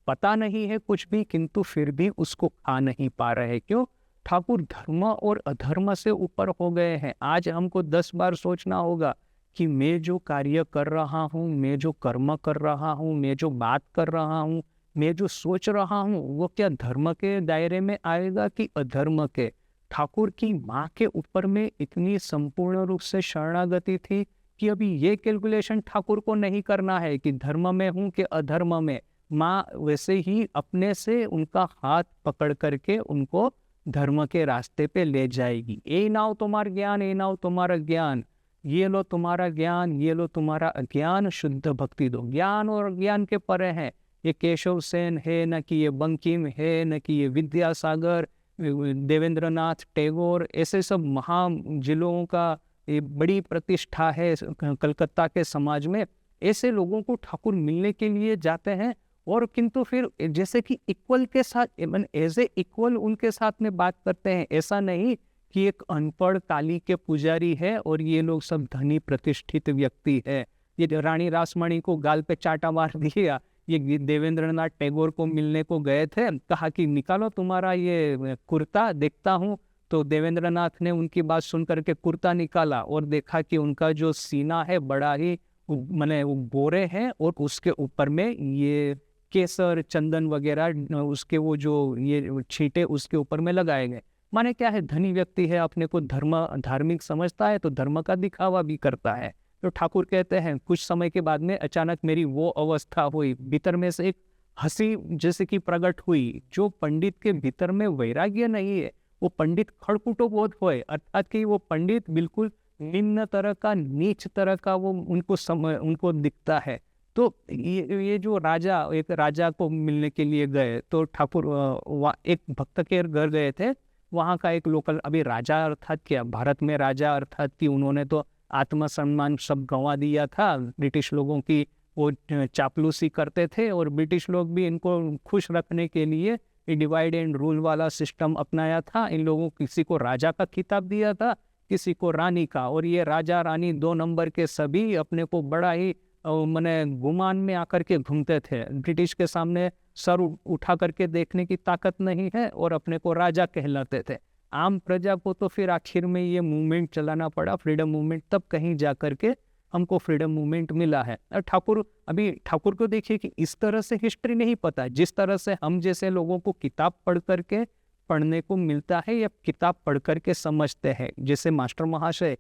पता नहीं है कुछ भी, किंतु फिर भी उसको खा नहीं पा रहे। क्यों? ठाकुर धर्म और अधर्म से ऊपर हो गए हैं। आज हमको 10 बार सोचना होगा कि मैं जो कार्य कर रहा हूँ, मैं जो कर्म कर रहा हूँ, मैं जो बात कर रहा हूँ, मैं जो सोच रहा हूँ, वो क्या धर्म के दायरे में आएगा कि अधर्म के। ठाकुर की माँ के ऊपर में इतनी संपूर्ण रूप से शरणागति थी कि अभी ये कैलकुलेशन ठाकुर को नहीं करना है कि धर्म में हूँ कि अधर्म में। माँ वैसे ही अपने से उनका हाथ पकड़ करके उनको धर्म के रास्ते पे ले जाएगी। ए नाओ तुम्हारा ज्ञान, ए नाओ तुम्हारा ज्ञान, ये लो तुम्हारा ज्ञान, ये लो तुम्हारा अज्ञान, शुद्ध भक्ति दो। ज्ञान और अज्ञान के परे है। ये केशव सेन है, न कि ये बंकिम है, न कि ये विद्यासागर, देवेंद्रनाथ टैगोर, ऐसे सब महान जिलों का ये बड़ी प्रतिष्ठा है कलकत्ता के समाज में। ऐसे लोगों को ठाकुर मिलने के लिए जाते हैं, और किंतु फिर जैसे कि इक्वल के साथ, एज ए इक्वल उनके साथ में बात करते हैं। ऐसा नहीं कि एक अनपढ़ काली के पुजारी है और ये लोग सब धनी प्रतिष्ठित व्यक्ति है। ये रानी रासमणी को गाल पे चाटा मार दिया, ये देवेंद्रनाथ टैगोर को मिलने को गए थे, कहा कि निकालो तुम्हारा ये कुर्ता देखता हूँ। तो देवेंद्रनाथ ने उनकी बात सुन करके कुर्ता निकाला और देखा कि उनका जो सीना है बड़ा ही माने वो गोरे हैं, और उसके ऊपर में ये केसर चंदन वगैरह उसके वो जो ये छींटे उसके ऊपर में लगाए गए। माने क्या है, धनी व्यक्ति है, अपने को धार्मिक समझता है तो धर्म का दिखावा भी करता है। तो ठाकुर कहते हैं कुछ समय के बाद में अचानक मेरी वो अवस्था हुई, भीतर में से एक हंसी जैसे कि प्रकट हुई। जो पंडित के भीतर में वैराग्य नहीं है, वो पंडित खड़कुटो बोध होए, अर्थात कि वो पंडित बिल्कुल निम्न तरह का, नीच तरह का वो उनको दिखता है। तो ये जो राजा, एक राजा को मिलने के लिए गए, तो ठाकुर एक भक्त के घर गए थे। वहाँ का एक लोकल, अभी राजा अर्थात क्या, भारत में राजा अर्थात कि उन्होंने तो आत्मसम्मान सब गंवा दिया था। ब्रिटिश लोगों की वो चापलूसी करते थे, और ब्रिटिश लोग भी इनको खुश रखने के लिए डिवाइड एंड रूल वाला सिस्टम अपनाया था। इन लोगों किसी को राजा का खिताब दिया था, किसी को रानी का, और ये राजा रानी 2 नंबर के सभी अपने को बड़ा ही मने गुमान में आकर के घूमते थे। ब्रिटिश के सामने सर उठा करके देखने की ताकत नहीं है, और अपने को राजा कहलाते थे। आम प्रजा को तो फिर आखिर में ये मूवमेंट चलाना पड़ा, फ्रीडम मूवमेंट, तब कहीं जा करके हमको फ्रीडम मूवमेंट मिला है। और ठाकुर को देखिए कि इस तरह से हिस्ट्री नहीं पता, जिस तरह से हम जैसे लोगों को किताब पढ़ करके पढ़ने को मिलता है या किताब पढ़ करके समझते हैं। जैसे मास्टर महाशय,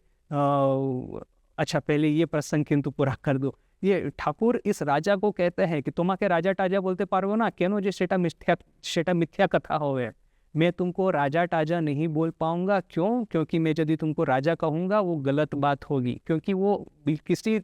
अच्छा पहले ये प्रसंग किंतु पूरा कर दो। ये ठाकुर इस राजा को कहते हैं कि तुम्हारे राजा टाजा बोलते पारो ना, क्यों जे सेटा मिथ्या कथा होवे। मैं तुमको राजा टाजा नहीं बोल पाऊंगा। क्यों? क्योंकि मैं यदि तुमको राजा कहूंगा वो गलत बात होगी, क्योंकि वो किसी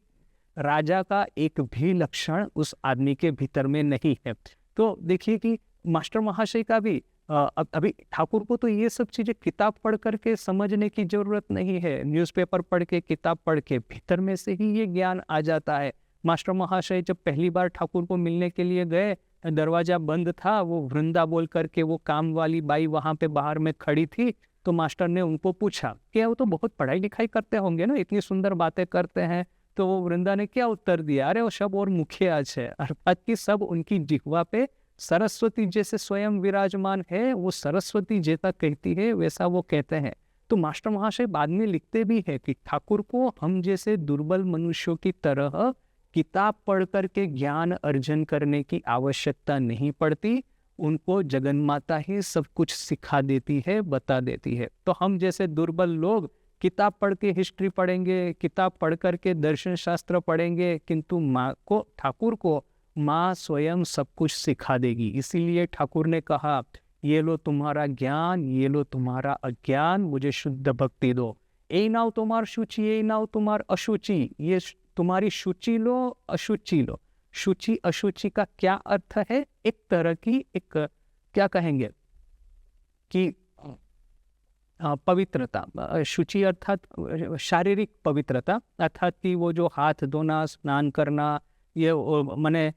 राजा का एक भी लक्षण उस आदमी के भीतर में नहीं है। तो देखिए कि मास्टर महाशय का भी अभी ठाकुर को तो ये सब चीजें किताब पढ़ करके समझने की जरूरत नहीं है। न्यूज़पेपर पढ़ के, किताब पढ़ के भीतर में से ही ये ज्ञान आ जाता है। मास्टर महाशय जब पहली बार ठाकुर को मिलने के लिए गए, दरवाजा बंद था, वो वृंदा बोल करके वो काम वाली बाई वहां पे बाहर में खड़ी थी। तो मास्टर ने उनको पूछा कि वो तो बहुत पढ़ाई लिखाई करते होंगे ना, इतनी सुंदर बातें करते हैं। तो वो वृंदा ने क्या उत्तर दिया, अरे वो सब और मुखियाज है, अर्थात कि सब उनकी जिह्वा पे सरस्वती जैसे स्वयं विराजमान है। वो सरस्वती जैसा कहती है वैसा वो कहते हैं। तो मास्टर महाशय बाद में लिखते भी है कि ठाकुर को हम जैसे दुर्बल मनुष्यों की तरह किताब पढ़ करके ज्ञान अर्जन करने की आवश्यकता नहीं पड़ती। उनको जगन्माता ही सब कुछ सिखा देती है, बता देती है। तो हम जैसे दुर्बल लोग किताब पढ़ के हिस्ट्री पढ़ेंगे, किताब पढ़ करके दर्शन शास्त्र पढ़ेंगे, किंतु माँ को, ठाकुर को माँ स्वयं सब कुछ सिखा देगी। इसीलिए ठाकुर ने कहा, ये लो तुम्हारा ज्ञान, ये लो तुम्हारा अज्ञान, मुझे शुद्ध भक्ति दो। ए नाव तुम्हार शुचि, ए नाव तुम्हार अशुचि, ये तुम्हारी शुचि लो, अशुचि लो। शुचि अशुचि का क्या अर्थ है? एक तरह की, एक क्या कहेंगे कि पवित्रता, शुचि अर्थात शारीरिक पवित्रता, अर्थात कि वो जो हाथ धोना, स्नान करना, ये माने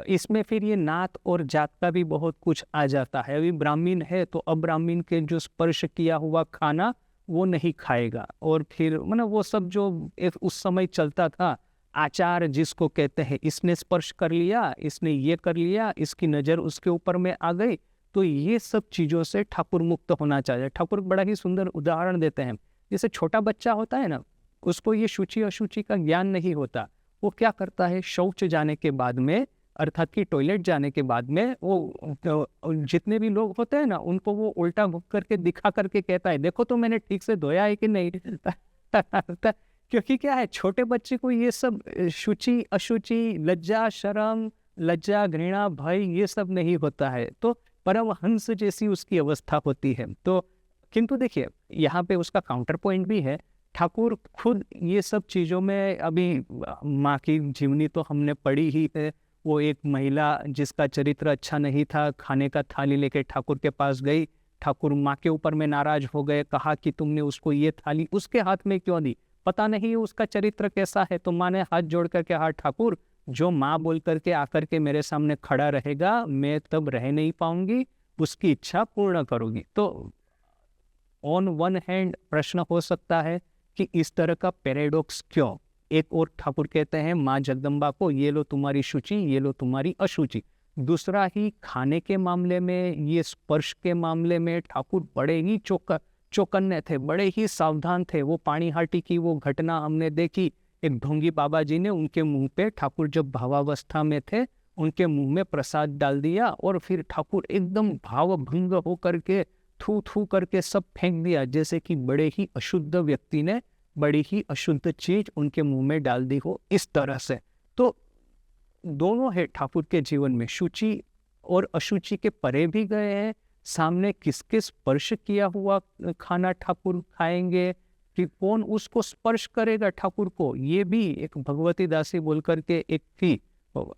इसमें फिर ये नात और जात का भी बहुत कुछ आ जाता है। अभी ब्राह्मण है तो अब्राह्मण के जो स्पर्श किया हुआ खाना वो नहीं खाएगा। और फिर माने वो सब जो एक उस समय चलता था, आचार जिसको कहते हैं, इसने स्पर्श कर लिया, इसने ये कर लिया, इसकी नज़र उसके ऊपर में आ गई, तो ये सब चीज़ों से ठाकुर मुक्त होना चाहिए। ठाकुर बड़ा ही सुंदर उदाहरण देते हैं। जैसे छोटा बच्चा होता है ना, उसको ये शुचि अशुचि का ज्ञान नहीं होता। वो क्या करता है, शौच जाने के बाद में, अर्थात कि टॉयलेट जाने के बाद में, वो जितने भी लोग होते हैं ना, उनको वो उल्टा घुक करके दिखा करके कहता है, देखो तो मैंने ठीक से धोया है कि नहीं। क्योंकि क्या है, छोटे बच्चे को ये सब शुचि अशुचि, लज्जा शर्म, लज्जा घृणा भय, ये सब नहीं होता है। तो परमहंस जैसी उसकी अवस्था होती है। तो किंतु देखिए, यहाँ पे उसका काउंटर पॉइंट भी है। ठाकुर खुद ये सब चीज़ों में, अभी माँ की जीवनी तो हमने पढ़ी ही है। वो एक महिला जिसका चरित्र अच्छा नहीं था, खाने का थाली लेके ठाकुर के पास गई। ठाकुर माँ के ऊपर में नाराज हो गए, कहा कि तुमने उसको ये थाली उसके हाथ में क्यों दी, पता नहीं उसका चरित्र कैसा है। तो माँ ने हाथ जोड़ करके, हाँ ठाकुर, जो माँ बोल करके आकर के मेरे सामने खड़ा रहेगा, मैं तब रह नहीं पाऊंगी, उसकी इच्छा पूर्ण करूंगी। तो ऑन वन हैंड प्रश्न हो सकता है कि इस तरह का पैराडॉक्स क्यों। एक और ठाकुर कहते हैं माँ जगदम्बा को, ये लो तुम्हारी शुचि, ये लो तुम्हारी अशुचि। दूसरा ही खाने के मामले में, ये स्पर्श के मामले में ठाकुर बड़े ही चौकन्ने थे, बड़े ही सावधान थे। वो पानीहाटी की वो घटना हमने देखी, एक ढोंगी बाबा जी ने उनके मुंह पे, ठाकुर जब भावावस्था में थे, उनके मुंह में प्रसाद डाल दिया, और फिर ठाकुर एकदम भावभंग हो करके थू थू करके सब फेंक दिया, जैसे कि बड़े ही अशुद्ध व्यक्ति ने बड़ी ही अशुद्ध चीज उनके मुंह में डाल दी हो, इस तरह से। तो दोनों है ठाकुर के जीवन में, शुचि और अशुचि के परे भी गए हैं। सामने किसके स्पर्श किया हुआ खाना ठाकुर खाएंगे, कि कौन उसको स्पर्श करेगा ठाकुर को, ये भी एक भगवती दासी बोल करके एक थी,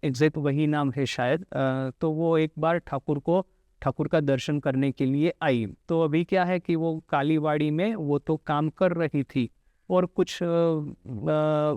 एग्जैक्ट वही नाम है शायद। तो वो एक बार ठाकुर का दर्शन करने के लिए आई। तो अभी क्या है कि वो कालीवाड़ी में वो तो काम कर रही थी, और कुछ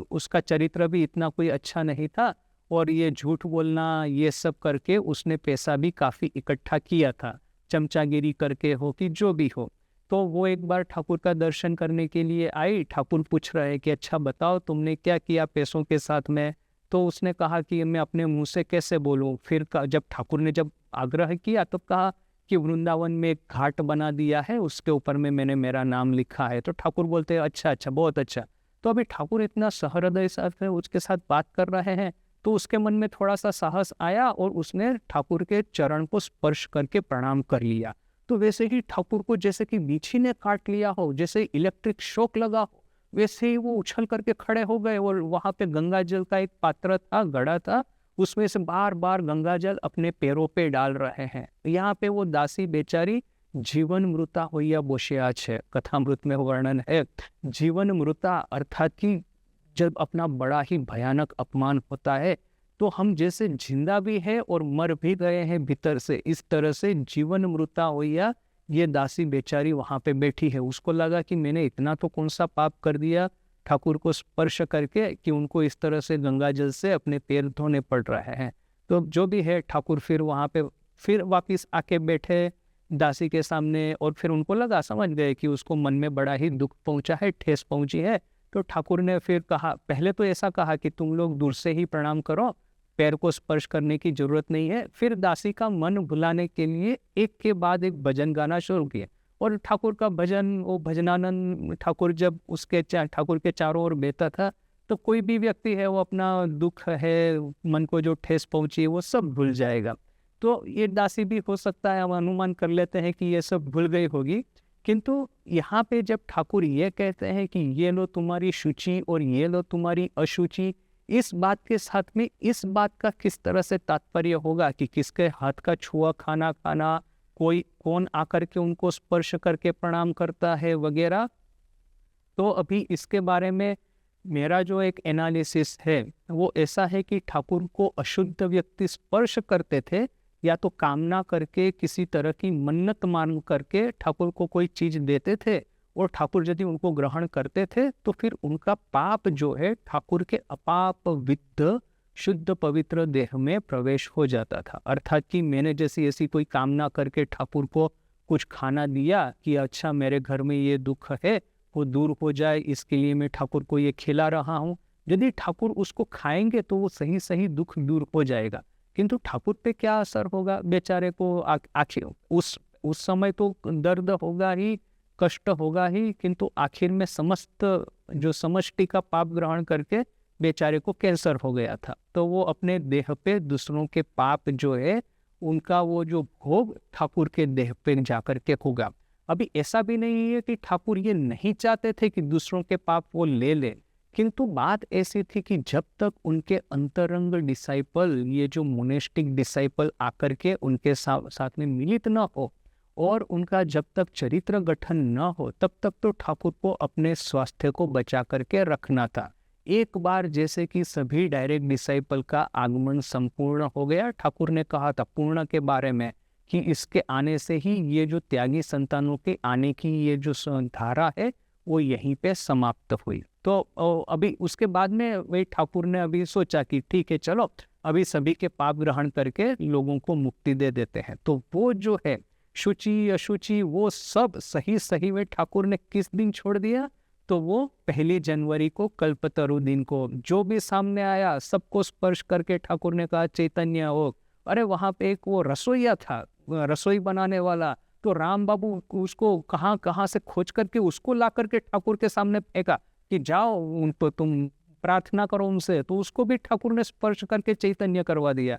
उसका चरित्र भी इतना कोई अच्छा नहीं था, और ये झूठ बोलना ये सब करके उसने पैसा भी काफ़ी इकट्ठा किया था, चमचागिरी करके हो कि जो भी हो। तो वो एक बार ठाकुर का दर्शन करने के लिए आई। ठाकुर पूछ रहे कि अच्छा बताओ तुमने क्या किया पैसों के साथ में। तो उसने कहा कि मैं अपने मुंह से कैसे बोलूं। फिर जब ठाकुर ने जब आग्रह किया तो कहा कि वृंदावन में एक घाट बना दिया है, उसके ऊपर में मैंने मेरा नाम लिखा है। तो ठाकुर बोलते हैं अच्छा अच्छा, बहुत अच्छा। तो अभी ठाकुर इतना सहृदय साथ है, उसके साथ बात कर रहे हैं, तो उसके मन में थोड़ा सा साहस आया और उसने ठाकुर के चरण को स्पर्श करके प्रणाम कर लिया। तो वैसे ही ठाकुर को जैसे कि बिच्छी ने काट लिया हो, जैसे इलेक्ट्रिक शॉक लगा हो, वैसे ही वो उछल करके खड़े हो गए। और वहां पे गंगा जल का एक पात्र था, घड़ा था, उसमें से बार बार गंगा जल अपने पैरों पे डाल रहे हैं। यहाँ पे वो दासी बेचारी जीवन मृता होइया बोशिया है, कथामृत में वर्णन है। जीवन मृता अर्थात कि जब अपना बड़ा ही भयानक अपमान होता है, तो हम जैसे जिंदा भी है और मर भी गए हैं भीतर से, इस तरह से जीवन मृता होइया ये दासी बेचारी वहां पे बैठी है। उसको लगा कि मैंने इतना तो कौन सा पाप कर दिया ठाकुर को स्पर्श करके, कि उनको इस तरह से गंगा जल से अपने पैर धोने पड़ रहे हैं। तो जो भी है, ठाकुर फिर वहां पे फिर वापिस आके बैठे दासी के सामने, और फिर उनको लगा, समझ गए कि उसको मन में बड़ा ही दुख पहुंचा है, ठेस पहुंची है। तो ठाकुर ने फिर कहा, पहले तो ऐसा कहा कि तुम लोग दूर से ही प्रणाम करो, पैर को स्पर्श करने की जरूरत नहीं है। फिर दासी का मन भुलाने के लिए एक के बाद एक भजन गाना शुरू किए, और ठाकुर का भजन, वो भजनानंद ठाकुर जब उसके ठाकुर के चारों ओर बहता था, तो कोई भी व्यक्ति है वो अपना दुख है, मन को जो ठेस पहुंची वो सब भूल जाएगा। तो ये दासी भी हो सकता है, हम अनुमान कर लेते हैं कि ये सब भूल गई होगी। किंतु यहाँ पे जब ठाकुर ये कहते हैं कि ये लो तुम्हारी शुचि और ये लो तुम्हारी अशुचि, इस बात के साथ में इस बात का किस तरह से तात्पर्य होगा कि किसके हाथ का छुआ खाना खाना, कोई कौन आकर के उनको स्पर्श करके प्रणाम करता है वगैरह, तो अभी इसके बारे में मेरा जो एक एनालिसिस है वो ऐसा है कि ठाकुर को अशुद्ध व्यक्ति स्पर्श करते थे, या तो कामना करके किसी तरह की मन्नत मान करके ठाकुर को कोई चीज देते थे, और ठाकुर यदि उनको ग्रहण करते थे तो फिर उनका पाप जो है ठाकुर के अपाप विद्ध शुद्ध पवित्र देह में प्रवेश हो जाता था। अर्थात कि मैंने जैसी ऐसी कोई कामना करके ठाकुर को कुछ खाना दिया कि अच्छा मेरे घर में ये दुख है वो दूर हो जाए, इसके लिए मैं ठाकुर को ये खिला रहा हूँ। यदि ठाकुर उसको खाएंगे तो वो सही सही दुख दूर हो जाएगा, किंतु ठाकुर पे क्या असर होगा बेचारे को? आखिर उस समय तो दर्द होगा ही, कष्ट होगा ही, किंतु आखिर में समस्त जो समष्टि का पाप ग्रहण करके बेचारे को कैंसर हो गया था, तो वो अपने देह पे दूसरों के पाप जो है उनका वो जो भोग ठाकुर के देह पे जाकर के होगा। अभी ऐसा भी नहीं है कि ठाकुर ये नहीं चाहते थे कि दूसरों के पाप वो ले ले, किंतु बात ऐसी थी कि जब तक उनके अंतरंग डिसाइपल, ये जो मोनेस्टिक डिसाइपल आकर के उनके साथ में मिलित न हो और उनका जब तक चरित्र गठन न हो, तब तक तो ठाकुर को अपने स्वास्थ्य को बचा करके रखना था। एक बार जैसे कि सभी डायरेक्ट डिसाइपल का आगमन संपूर्ण हो गया, ठाकुर ने कहा था पूर्ण के बारे में कि इसके आने से ही ये जो त्यागी संतानों के आने की ये जो धारा है वो यहीं पे समाप्त हुई। तो अभी उसके बाद में वही ठाकुर ने अभी सोचा कि ठीक है चलो अभी सभी के पाप ग्रहण करके लोगों को मुक्ति दे देते हैं। तो वो जो है शुचि अशुचि वो सब सही सही में ठाकुर ने किस दिन छोड़ दिया? तो वो 1 जनवरी को कल्पतरु दिन को जो भी सामने आया सबको स्पर्श करके ठाकुर ने कहा चैतन्य हो। अरे वहां पे एक वो रसोईया था, रसोई बनाने वाला, तो राम बाबू उसको कहाँ कहाँ से खोज करके उसको ला करके ठाकुर के सामने फेंका कि जाओ उन तो तुम प्रार्थना करो उनसे, तो उसको भी ठाकुर ने स्पर्श करके चैतन्य करवा दिया।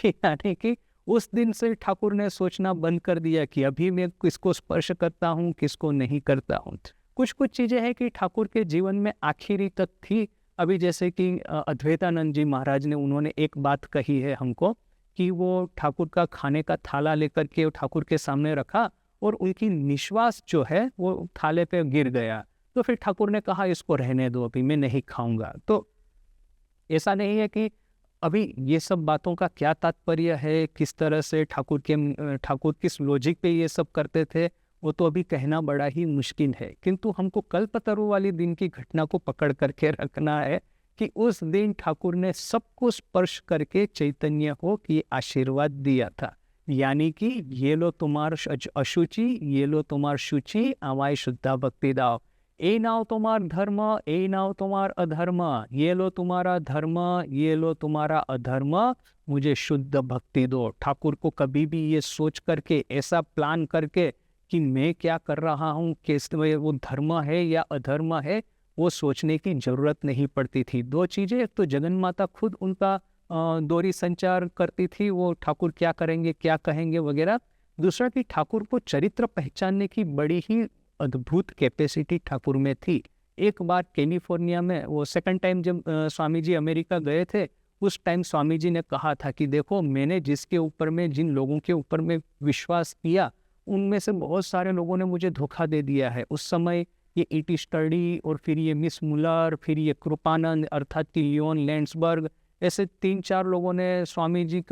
यानी कि उस दिन से ठाकुर ने सोचना बंद कर दिया कि अभी मैं किसको स्पर्श करता हूँ किसको नहीं करता हूँ। कुछ कुछ चीजें हैं कि ठाकुर के जीवन में आखिरी तक थी। अभी जैसे कि अद्वैतानंद जी महाराज ने उन्होंने एक बात कही है हमको कि वो ठाकुर का खाने का थाला लेकर के ठाकुर के सामने रखा और उनकी निश्वास जो है वो थाले पे गिर गया, तो फिर ठाकुर ने कहा इसको रहने दो, अभी मैं नहीं खाऊंगा। तो ऐसा नहीं है कि अभी ये सब बातों का क्या तात्पर्य है, किस तरह से ठाकुर किस लॉजिक पे ये सब करते थे, वो तो अभी कहना बड़ा ही मुश्किल है। किंतु हमको कल्पतरु वाली दिन की घटना को पकड़ करके रखना है कि उस दिन ठाकुर ने सबको स्पर्श करके चैतन्य हो कि आशीर्वाद दिया था। यानी कि ये लो तुम्हार अशुचि, ये लो तुम्हार शुचि, आवाई शुद्धा भक्ति दाओ। ए नाव तुम्हार धर्म, ए नाव तुम्हार अधर्म, ये लो तुम्हारा धर्म, ये लो तुम्हारा अधर्म, मुझे शुद्ध भक्ति दो। ठाकुर को कभी भी ये सोच करके ऐसा प्लान करके कि मैं क्या कर रहा हूँ, किस वो धर्म है या अधर्म है, वो सोचने की जरूरत नहीं पड़ती थी। दो चीजें, एक तो जगन माता खुद उनका दोहरी संचार करती थी, वो ठाकुर क्या करेंगे क्या कहेंगे वगैरह। दूसरा कि ठाकुर को चरित्र पहचानने की बड़ी ही अद्भुत कैपेसिटी ठाकुर में थी। एक बार कैलिफोर्निया में वो सेकंड टाइम जब स्वामी जी अमेरिका गए थे, उस टाइम स्वामी जी ने कहा था कि देखो मैंने जिसके ऊपर में, जिन लोगों के ऊपर में विश्वास किया, उनमें से बहुत सारे लोगों ने मुझे धोखा दे दिया है। उस समय ये ईटी स्टडी और फिर ये मिस मुलर, फिर ये कृपानंद अर्थात कि लियोन लैंड्सबर्ग, ऐसे 3-4 लोगों ने स्वामी जी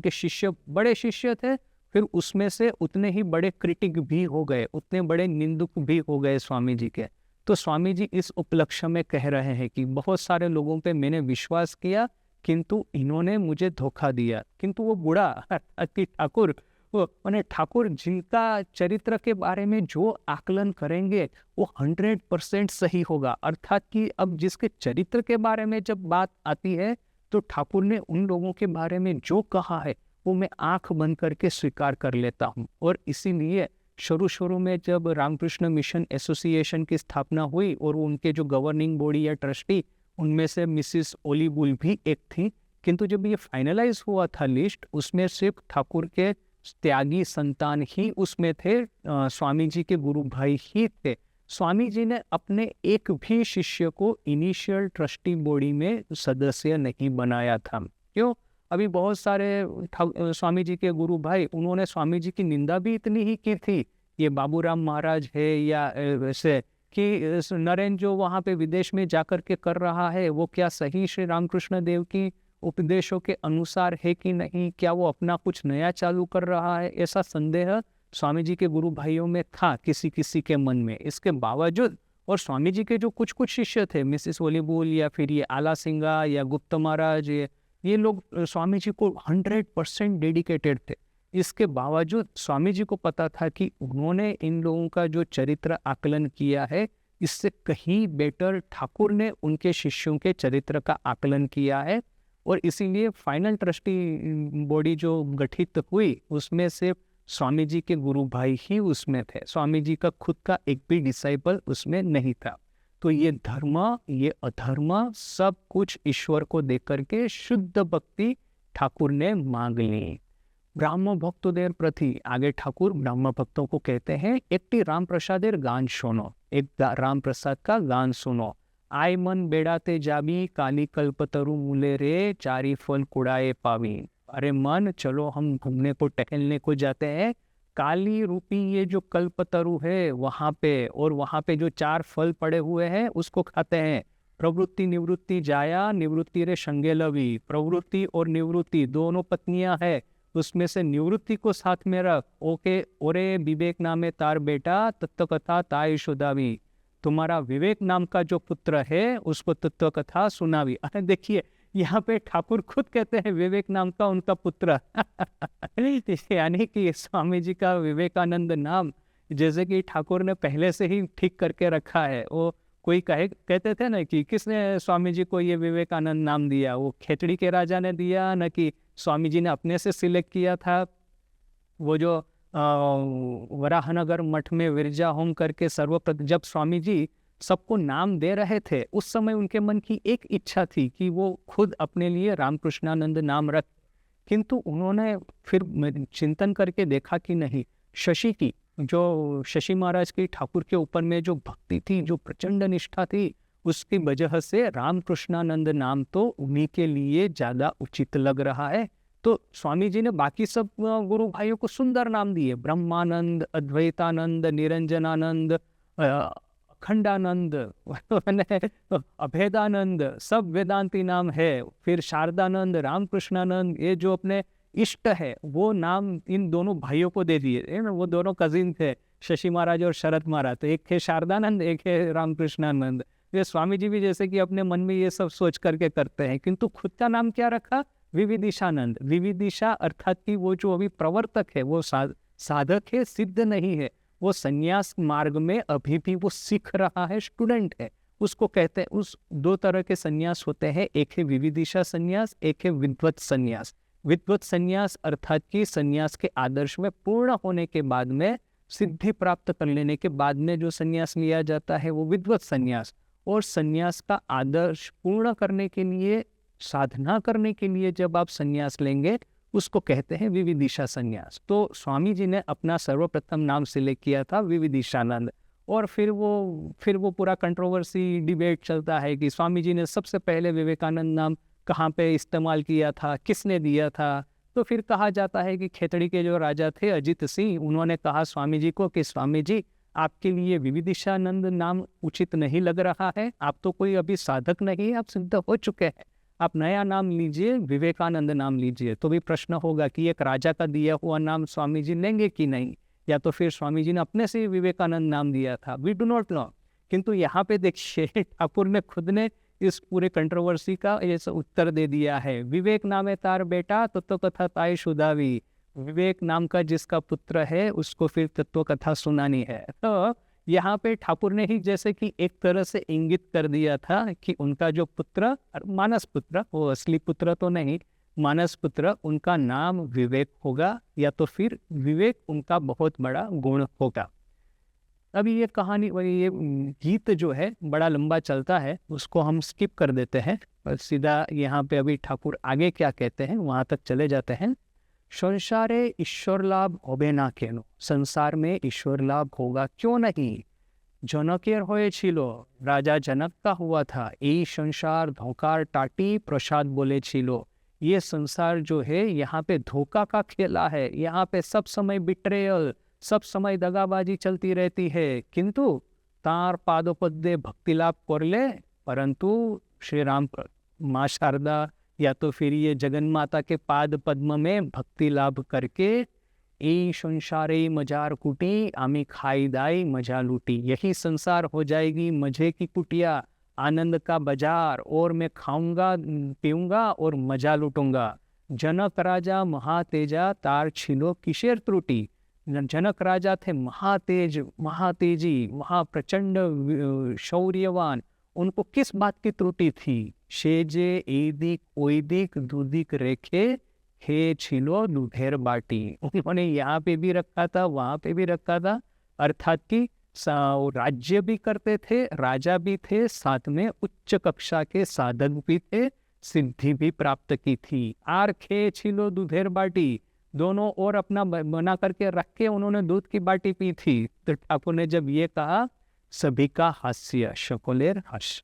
के शिष्य, बड़े शिष्य थे, फिर उसमें से उतने ही बड़े क्रिटिक भी हो गए, उतने बड़े निंदक भी हो गए स्वामी जी के। तो स्वामी जी इस उपलक्ष्य में कह रहे हैं कि बहुत सारे लोगों पे मैंने विश्वास किया किंतु इन्होंने मुझे धोखा दिया। किंतु वो बूढ़ा ठाकुर, मैंने ठाकुर जिनका चरित्र के बारे में जो आकलन करेंगे वो 100% सही होगा। अर्थात कि अब जिसके चरित्र के बारे में जब बात आती है तो ठाकुर ने उन लोगों के बारे में जो कहा है वो मैं आंख बंद करके स्वीकार कर लेता हूँ। और इसीलिए शुरू में जब रामकृष्ण मिशन एसोसिएशन की स्थापना हुई और उनके जो गवर्निंग बॉडी या ट्रस्टी, उनमें से मिसिस ओली बुल भी एक थी, किंतु जब ये फाइनलाइज हुआ था लिस्ट, उसमें सिर्फ ठाकुर के त्यागी संतान ही उसमें थे, स्वामी जी के गुरु भाई ही थे। स्वामी जी ने अपने एक भी शिष्य को इनिशियल ट्रस्टी बॉडी में सदस्य नहीं बनाया था। क्यों? अभी बहुत सारे स्वामी जी के गुरु भाई, उन्होंने स्वामी जी की निंदा भी इतनी ही की थी, ये बाबूराम महाराज है या वैसे कि नरेंद्र जो वहाँ पे विदेश में जाकर के कर रहा है वो क्या सही श्री रामकृष्ण देव की उपदेशों के अनुसार है कि नहीं, क्या वो अपना कुछ नया चालू कर रहा है, ऐसा संदेह स्वामी जी के गुरु भाइयों में था किसी किसी के मन में। इसके बावजूद और स्वामी जी के जो कुछ कुछ शिष्य थे, मिसिस वॉलीबुल या फिर ये आला सिंगा या गुप्त महाराज, ये लोग स्वामी जी को 100% डेडिकेटेड थे। इसके बावजूद स्वामी जी को पता था कि उन्होंने इन लोगों का जो चरित्र आकलन किया है, इससे कहीं बेटर ठाकुर ने उनके शिष्यों के चरित्र का आकलन किया है। और इसीलिए फाइनल ट्रस्टी बॉडी जो गठित हुई, उसमें से स्वामी जी के गुरु भाई ही उसमें थे। स्वामी जी का खुद का एक भी डिसाइपल उसमें नहीं था। तो ये धर्म, ये अधर्म, सब कुछ ईश्वर को देकर के शुद्ध भक्ति ठाकुर ने मांग ली। ब्राह्म भक्तों प्रति आगे ठाकुर ब्राह्म भक्तों को कहते हैं, एकटी राम प्रसादेर गान सुनो, एक राम प्रसाद का गान सुनो। आय मन बेड़ाते जाबी, काली कल्पतरु मूले रे, चारी फल कुड़ाए पावी। अरे मन, चलो हम घूमने को टहलने को जाते हैं, काली रूपी ये जो कल्पतरु है वहाँ पे, और वहाँ पे जो 4 फल पड़े हुए हैं उसको खाते हैं। प्रवृत्ति निवृत्ति जाया, निवृत्ति रे संगे लवी। प्रवृत्ति और निवृत्ति दोनों पत्नियां है, उसमें से निवृत्ति को साथ में रख। ओके, ओरे विवेक नामे तार बेटा, तत्व कथा ताई सुदावी। तुम्हारा विवेक नाम का जो पुत्र है उसको तत्व कथा सुनावी। अरे देखिए, यहाँ पे ठाकुर खुद कहते हैं विवेक नाम का उनका पुत्र यानी कि स्वामी जी का विवेकानंद नाम, जैसे कि ठाकुर ने पहले से ही ठीक करके रखा है। वो कोई कहते थे ना कि किसने स्वामी जी को ये विवेकानंद नाम दिया, वो खेचड़ी के राजा ने दिया, न कि स्वामी जी ने अपने से सिलेक्ट किया था। वो जो वराहनगर मठ में विरजा होम करके सर्वप्रथम जब स्वामी जी सबको नाम दे रहे थे, उस समय उनके मन की एक इच्छा थी कि वो खुद अपने लिए रामकृष्णानंद नाम रख, किंतु उन्होंने फिर चिंतन करके देखा कि नहीं, शशि की जो शशि महाराज की ठाकुर के ऊपर में जो भक्ति थी, जो प्रचंड निष्ठा थी, उसकी वजह से रामकृष्णानंद नाम तो उन्हीं के लिए ज़्यादा उचित लग रहा है। तो स्वामी जी ने बाकी सब गुरु भाइयों को सुंदर नाम दिए, ब्रह्मानंद, अद्वैतानंद, निरंजनानंद, अखंडानंद, अभेदानंद, सब वेदांती नाम है। फिर शारदानंद, रामकृष्णानंद, ये जो अपने इष्ट है वो नाम इन दोनों भाइयों को दे दिए। वो दोनों कजिन थे, शशि महाराज और शरद महाराज। तो एक है शारदानंद, एक है रामकृष्णानंद। ये स्वामी जी भी जैसे कि अपने मन में ये सब सोच करके करते हैं, किंतु खुद का नाम क्या रखा, विविदिशानंद। विविदिशा अर्थात कि वो जो अभी प्रवर्तक है, वो साधक है, सिद्ध नहीं है, वो संन्यास मार्ग में अभी भी वो सीख रहा है, स्टूडेंट है, उसको कहते हैं। उस 2 तरह के संन्यास होते हैं, एक है विविदिशा संन्यास, एक है विद्वत संन्यास। विद्वत संन्यास अर्थात कि संन्यास के आदर्श में पूर्ण होने के बाद में, सिद्धि प्राप्त कर लेने के बाद में जो संन्यास लिया जाता है वो विद्वत संन्यास। और संन्यास का आदर्श पूर्ण करने के लिए, साधना करने के लिए जब आप संन्यास लेंगे, उसको कहते हैं विविदिशा संन्यास। तो स्वामी जी ने अपना सर्वप्रथम नाम सिलेक्ट किया था विविदिशानंद। और फिर वो पूरा कंट्रोवर्सी डिबेट चलता है कि स्वामी जी ने सबसे पहले विवेकानंद नाम कहाँ पे इस्तेमाल किया था, किसने दिया था। तो फिर कहा जाता है कि खेतड़ी के जो राजा थे अजित सिंह, उन्होंने कहा स्वामी जी को कि स्वामी जी, आपके लिए विविदिशानंद नाम उचित नहीं लग रहा है, आप तो कोई अभी साधक नहीं, आप सिद्ध हो चुके हैं, आप नया नाम लीजिए, विवेकानंद नाम लीजिए। तो भी प्रश्न होगा कि एक राजा का दिया हुआ नाम स्वामी जी लेंगे कि नहीं, या तो फिर स्वामी जी ने अपने से विवेकानंद नाम दिया था, वी डू नॉट नो। किंतु यहाँ पे देखिए, ठाकुर ने खुद ने इस पूरे कंट्रोवर्सी का ये उत्तर दे दिया है। विवेक नामे तार बेटा, तत्व कथा ताई सुदावी। विवेक नाम का जिसका पुत्र है उसको फिर तत्व कथा सुनानी है। तो यहाँ पे ठाकुर ने ही जैसे कि एक तरह से इंगित कर दिया था कि उनका जो पुत्र, मानस पुत्र, वो असली पुत्र तो नहीं, मानस पुत्र, उनका नाम विवेक होगा, या तो फिर विवेक उनका बहुत बड़ा गुण होगा। अभी ये कहानी, ये गीत जो है बड़ा लंबा चलता है, उसको हम स्किप कर देते हैं और सीधा यहाँ पे अभी ठाकुर आगे क्या कहते हैं वहाँ तक चले जाते हैं। संसारे ईश्वर लाभ होबे ना केनो, संसार में ईश्वर लाभ होगा क्यों नहीं। जनकेर होएछिलो, राजा जनक का हुआ था। ये संसार धोकार टाटी, प्रसाद बोले छिलो। ये संसार जो है यहाँ पे धोखा का खेला है, यहाँ पे सब समय बिट्रेयल, सब समय दगाबाजी चलती रहती है। किंतु तार पादोपद्य भक्ति लाभ कर ले, परंतु श्री राम माँ शारदा या तो फिर ये जगन माता के पाद पद्म में भक्ति लाभ करके ए संसारे मजार कुटी आमी खाई दाई मजा लूटी, यही संसार हो जाएगी मजे की कुटिया, आनंद का बाजार, और मैं खाऊंगा पीऊंगा और मजा लूटूंगा। जनक राजा महातेजा तार छिलो किशेर त्रुटि। जनक राजा थे महातेज, महातेजी, महाप्रचंड शौर्यवान, उनको किस बात की त्रुटि थी? शेजे एदिक ओदिक दुदिक रेखे हे छिलो दुधेर बाटी। उन्होंने यहाँ पे भी रखा था, वहां पे भी रखा था, अर्थात कि राज्य भी करते थे, राजा भी थे, साथ में उच्च कक्षा के साधक भी थे, सिद्धि भी प्राप्त की थी। आर खे छिलो दुधेर बाटी, दोनों और अपना बना करके रख के उन्होंने दूध की बाटी पी थी। तो ठाकुर ने जब ये कहा, सभी का हास्य, शकोलेर हर्ष।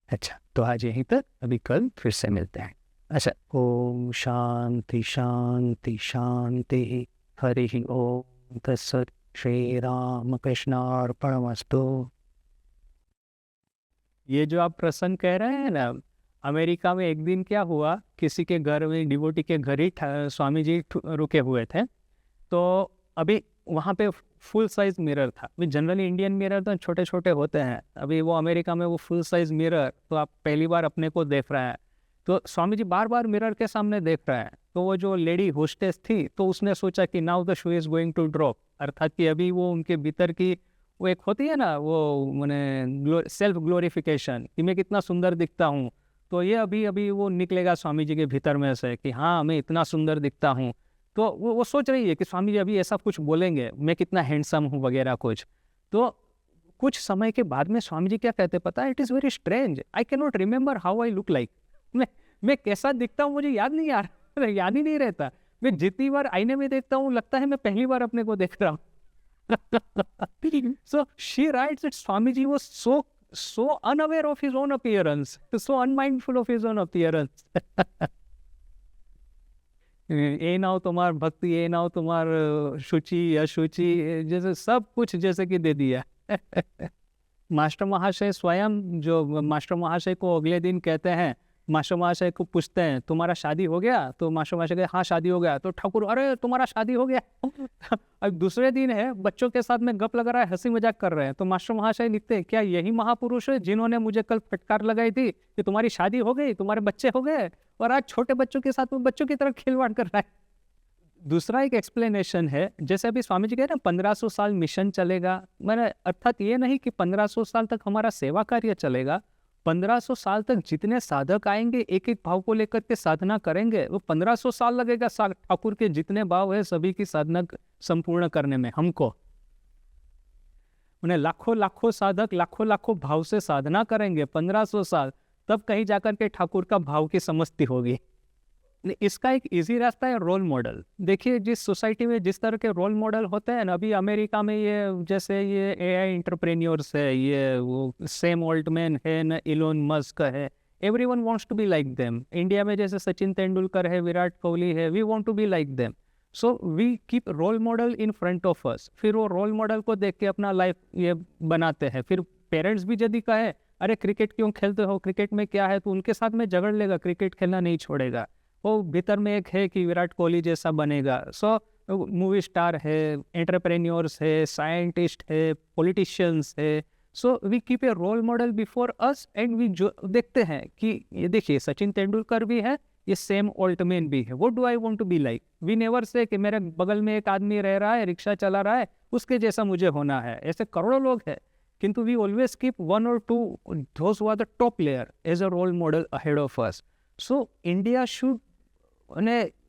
अच्छा, तो आज यहीं तक, अभी कल फिर से मिलते हैं। अच्छा, ओम शांति शांति शांति, हरि ओम तत्सत्, श्री राम कृष्णार्पणमस्तु। ये जो आप प्रसंग कह रहे हैं ना, अमेरिका में एक दिन क्या हुआ, किसी के घर में, डिवोटी के घर ही स्वामी जी रुके हुए थे। तो अभी वहाँ पे फुल साइज मिरर था। अभी जनरली इंडियन मिरर तो छोटे छोटे होते हैं, अभी वो अमेरिका में वो फुल साइज मिरर, तो आप पहली बार अपने को देख रहे हैं। तो स्वामी जी बार बार मिरर के सामने देख रहे हैं। तो वो जो लेडी होस्टेस थी, तो उसने सोचा कि now the shoe is going to drop, अर्थात कि अभी वो उनके भीतर की वो एक होती है ना, वो मैंने सेल्फ ग्लोरिफिकेशन, कि मैं कितना सुंदर दिखता हूँ, तो ये अभी अभी वो निकलेगा स्वामी जी के भीतर में से कि हाँ मैं इतना सुंदर दिखता हूँ। तो वो सोच रही है कि स्वामी जी अभी ऐसा कुछ बोलेंगे, मैं कितना हैंडसम हूँ वगैरह कुछ। तो कुछ समय के बाद में स्वामी जी क्या कहते पता है, it is very strange, I can not remember how I look like. मैं कैसा दिखता हूँ मुझे याद नहीं आ रहा, याद ही नहीं रहता। मैं जितनी बार आईने में देखता हूँ लगता है मैं पहली बार अपने को देख रहा हूँ। So she writes that Swamiji was so unaware of his own appearance, so unmindful of his own appearance. ये ना हो तुम्हार भक्ति, ये ना हो तुम्हार शुचि अशुचि, जैसे सब कुछ जैसे कि दे दिया। मास्टर महाशय स्वयं, जो मास्टर महाशय को अगले दिन कहते हैं, मास्टर महाशय को पूछते हैं तुम्हारा शादी हो गया? तो मास्टर महाशय कहते हाँ शादी हो गया। तो ठाकुर अरे तुम्हारा शादी हो गया। अब दूसरे दिन है, बच्चों के साथ में गप लगा रहा है, हंसी मजाक कर रहे हैं। तो मास्टर महाशय लिखते हैं क्या यही महापुरुष है जिन्होंने मुझे कल फटकार लगाई थी कि तुम्हारी शादी हो गई, तुम्हारे बच्चे हो गए, और आज छोटे बच्चों के साथ में बच्चों की तरह खिलवाड़ कर रहा है। दूसरा एक एक्सप्लेनेशन है, जैसे अभी स्वामी जी कह रहे हैं 1500 साल मिशन चलेगा, मैंने अर्थात ये नहीं कि 1500 साल तक हमारा सेवा कार्य चलेगा। 1500 साल तक जितने साधक आएंगे, एक एक भाव को लेकर के साधना करेंगे, वो 1500 साल लगेगा ठाकुर के जितने भाव है सभी की साधना संपूर्ण करने में। हमको उन्हें लाखों लाखों साधक लाखों लाखों भाव से साधना करेंगे 1500 साल, तब कहीं जाकर के ठाकुर का भाव की समझती होगी। इसका एक इजी रास्ता है रोल मॉडल। देखिए जिस सोसाइटी में जिस तरह के रोल मॉडल होते हैं ना, अभी अमेरिका में ये जैसे ये एआई एंटरप्रेन्योर्स है, ये वो सैम ऑल्टमैन है ना, इलोन मस्क है, everyone wants to be like them. India में जैसे सचिन तेंदुलकर है, विराट कोहली है, we want to be like them. So we keep role model in front of us, फिर वो रोल मॉडल को देख के अपना लाइफ ये बनाते हैं। फिर पेरेंट्स भी यदि कहे अरे क्रिकेट क्यों खेलते हो, क्रिकेट में क्या है, तो उनके साथ में झगड़ लेगा, क्रिकेट खेलना नहीं छोड़ेगा। वो भीतर में एक है कि विराट कोहली जैसा बनेगा। सो मूवी स्टार है, एंटरप्रेन्योर्स है, साइंटिस्ट है, पॉलिटिशियंस है। So we keep a role model before us and we जो देखते हैं कि ये देखिए सचिन तेंदुलकर भी है, ये सैम ऑल्टमैन भी है, what do I want to be like. We never say कि मेरे बगल में एक आदमी रह रहा है, रिक्शा चला रहा है, उसके जैसा मुझे होना है। ऐसे करोड़ों लोग हैं, किंतु वी ऑलवेज कीप वन और two those who are the top player as a role model ahead of us. So India should,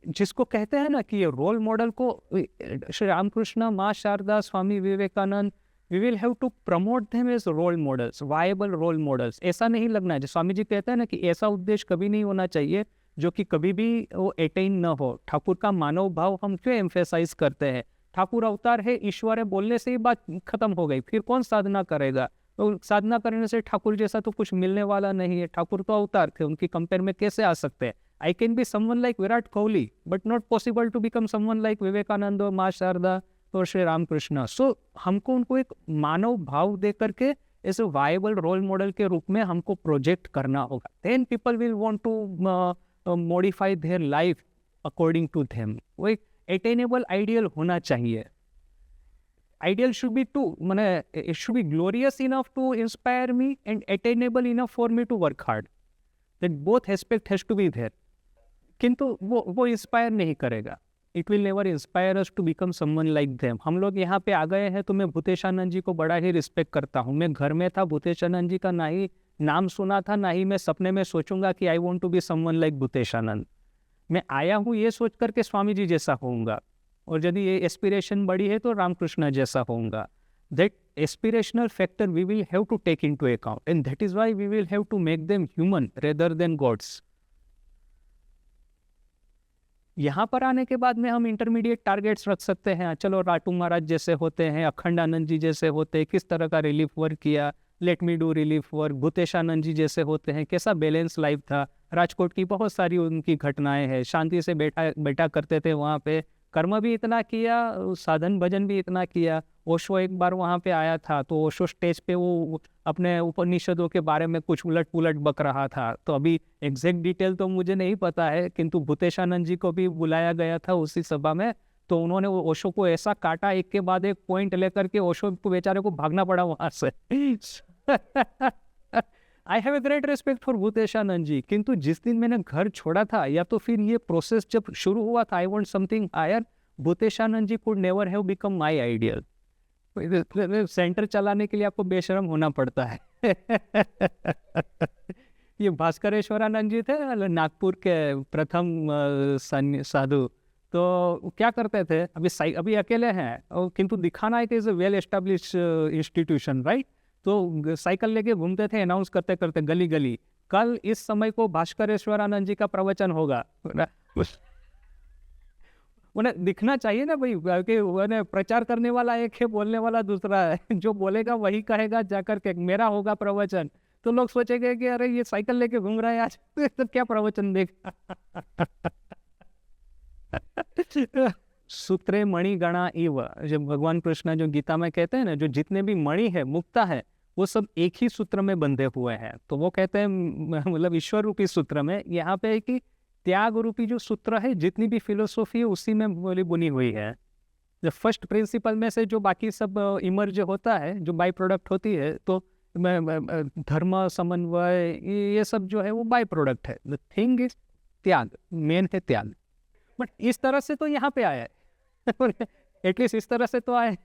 जिसको कहते हैं ना कि ये रोल मॉडल को, श्री रामकृष्ण, माँ Sarada, Swami Vivekananda, we will have to promote them as role models, viable role models. ऐसा नहीं लगना है, जो स्वामी जी कहते हैं ना कि ऐसा उद्देश्य कभी नहीं होना चाहिए जो कि कभी भी वो अटेन न हो। ठाकुर का मानव भाव हम क्यों एम्फेसाइज करते हैं? ठाकुर अवतार है, ईश्वर है, बोलने से ही बात खत्म हो गई, फिर कौन साधना करेगा? तो साधना करने से ठाकुर जैसा तो कुछ मिलने वाला नहीं है। ठाकुर तो अवतार थे, उनकी कंपेयर में कैसे आ सकते हैं? I can be someone like Virat Kohli, but not possible to become someone like Vivekananda और माँ शारदा और श्री रामकृष्ण। सो हमको उनको एक मानव भाव दे करके इस वायबल रोल मॉडल के रूप में हमको प्रोजेक्ट करना होगा। Then people will want to modify their life according to them. वो एक अटेनेबल आइडियल होना चाहिए। Ideal should be two, माने it should be glorious enough to inspire me and attainable enough for me to work hard. That both aspect has to be there. किंतु वो inspire नहीं करेगा। It will never inspire us to become someone like them. हम लोग यहाँ पे आ गए हैं तो मैं भूतेश आनंद जी को बड़ा ही रिस्पेक्ट करता हूँ। मैं घर में था, भूतेश आनंद जी का ना ही नाम सुना था, ना ही मैं सपने में सोचूंगा कि I want to be someone like Bhutesh Anand. मैं आया हूँ ये सोच करके स्वामी जी जैसा होऊंगा, और यदि ये एस्पिरेशन बड़ी है तो रामकृष्ण जैसा होऊंगा। That aspirational factor we will have to take into account, and that is why we will have to make them human rather than gods. यहाँ पर आने के बाद में हम इंटरमीडिएट टारगेट्स रख सकते हैं। चलो राटू महाराज जैसे होते हैं, अखंड आनंद जी जैसे होते हैं, किस तरह का रिलीफ वर्क किया, let me do relief work. Bhutesh Anand ji जैसे होते हैं, कैसा बैलेंस लाइफ था। राजकोट की बहुत सारी उनकी घटनाएं हैं, शांति से बैठा करते थे वहाँ पे, कर्म भी इतना किया, साधन भजन भी इतना किया। ओशो एक बार वहाँ पे आया था तो ओशो स्टेज पे वो अपने उपनिषदों के बारे में कुछ उलट पुलट बक रहा था। तो अभी एग्जैक्ट डिटेल तो मुझे नहीं पता है, किंतु भूतेश आनंद जी को भी बुलाया गया था उसी सभा में। तो उन्होंने वो ओशो को ऐसा काटा, एक के बाद एक पॉइंट लेकर के ओशो को बेचारे को भागना पड़ा वहाँ से। I have a great respect for Bhutesh Anand ji, किंतु जिस दिन मैंने घर छोड़ा था या तो फिर ये प्रोसेस जब शुरू हुआ था, I want something higher, Bhutesh Anand ji could never have become my ideal. Centre चलाने के लिए आपको बेशरम होना पड़ता है। ये भास्करेश्वरानंद जी थे नागपुर के प्रथम साधु। तो क्या करते थे, अभी अकेले हैं किंतु दिखाना है कि is a well establish institution, right. तो साइकिल लेके घूमते थे, अनाउंस करते करते गली गली, कल इस समय को भास्करेश्वरानंद जी का प्रवचन होगा। उन्हें दिखना चाहिए ना भाई, कि उन्हें प्रचार करने वाला एक है, बोलने वाला दूसरा है। जो बोलेगा वही कहेगा जाकर के मेरा होगा प्रवचन, तो लोग सोचेंगे कि अरे ये साइकिल लेके घूम रहा है आज, तो क्या प्रवचन देगा। सूत्रे मणि गणा इव, जब भगवान कृष्ण जो गीता में कहते हैं ना, जो जितने भी मणि है, मुक्ता है, वो सब एक ही सूत्र में बंधे हुए हैं। तो वो कहते हैं मतलब ईश्वर रूपी सूत्र में, यहाँ पे है कि त्याग रूपी जो सूत्र है, जितनी भी फिलोसॉफी है उसी में बुनी हुई है। जो फर्स्ट प्रिंसिपल में से जो बाकी सब इमर्ज होता है, जो बाई प्रोडक्ट होती है, तो धर्म समन्वय ये सब जो है वो बाई प्रोडक्ट है। द थिंग इज त्याग, मेन है त्याग। बट इस तरह से तो यहाँ पे आया है, एटलीस्ट इस तरह से तो आया है।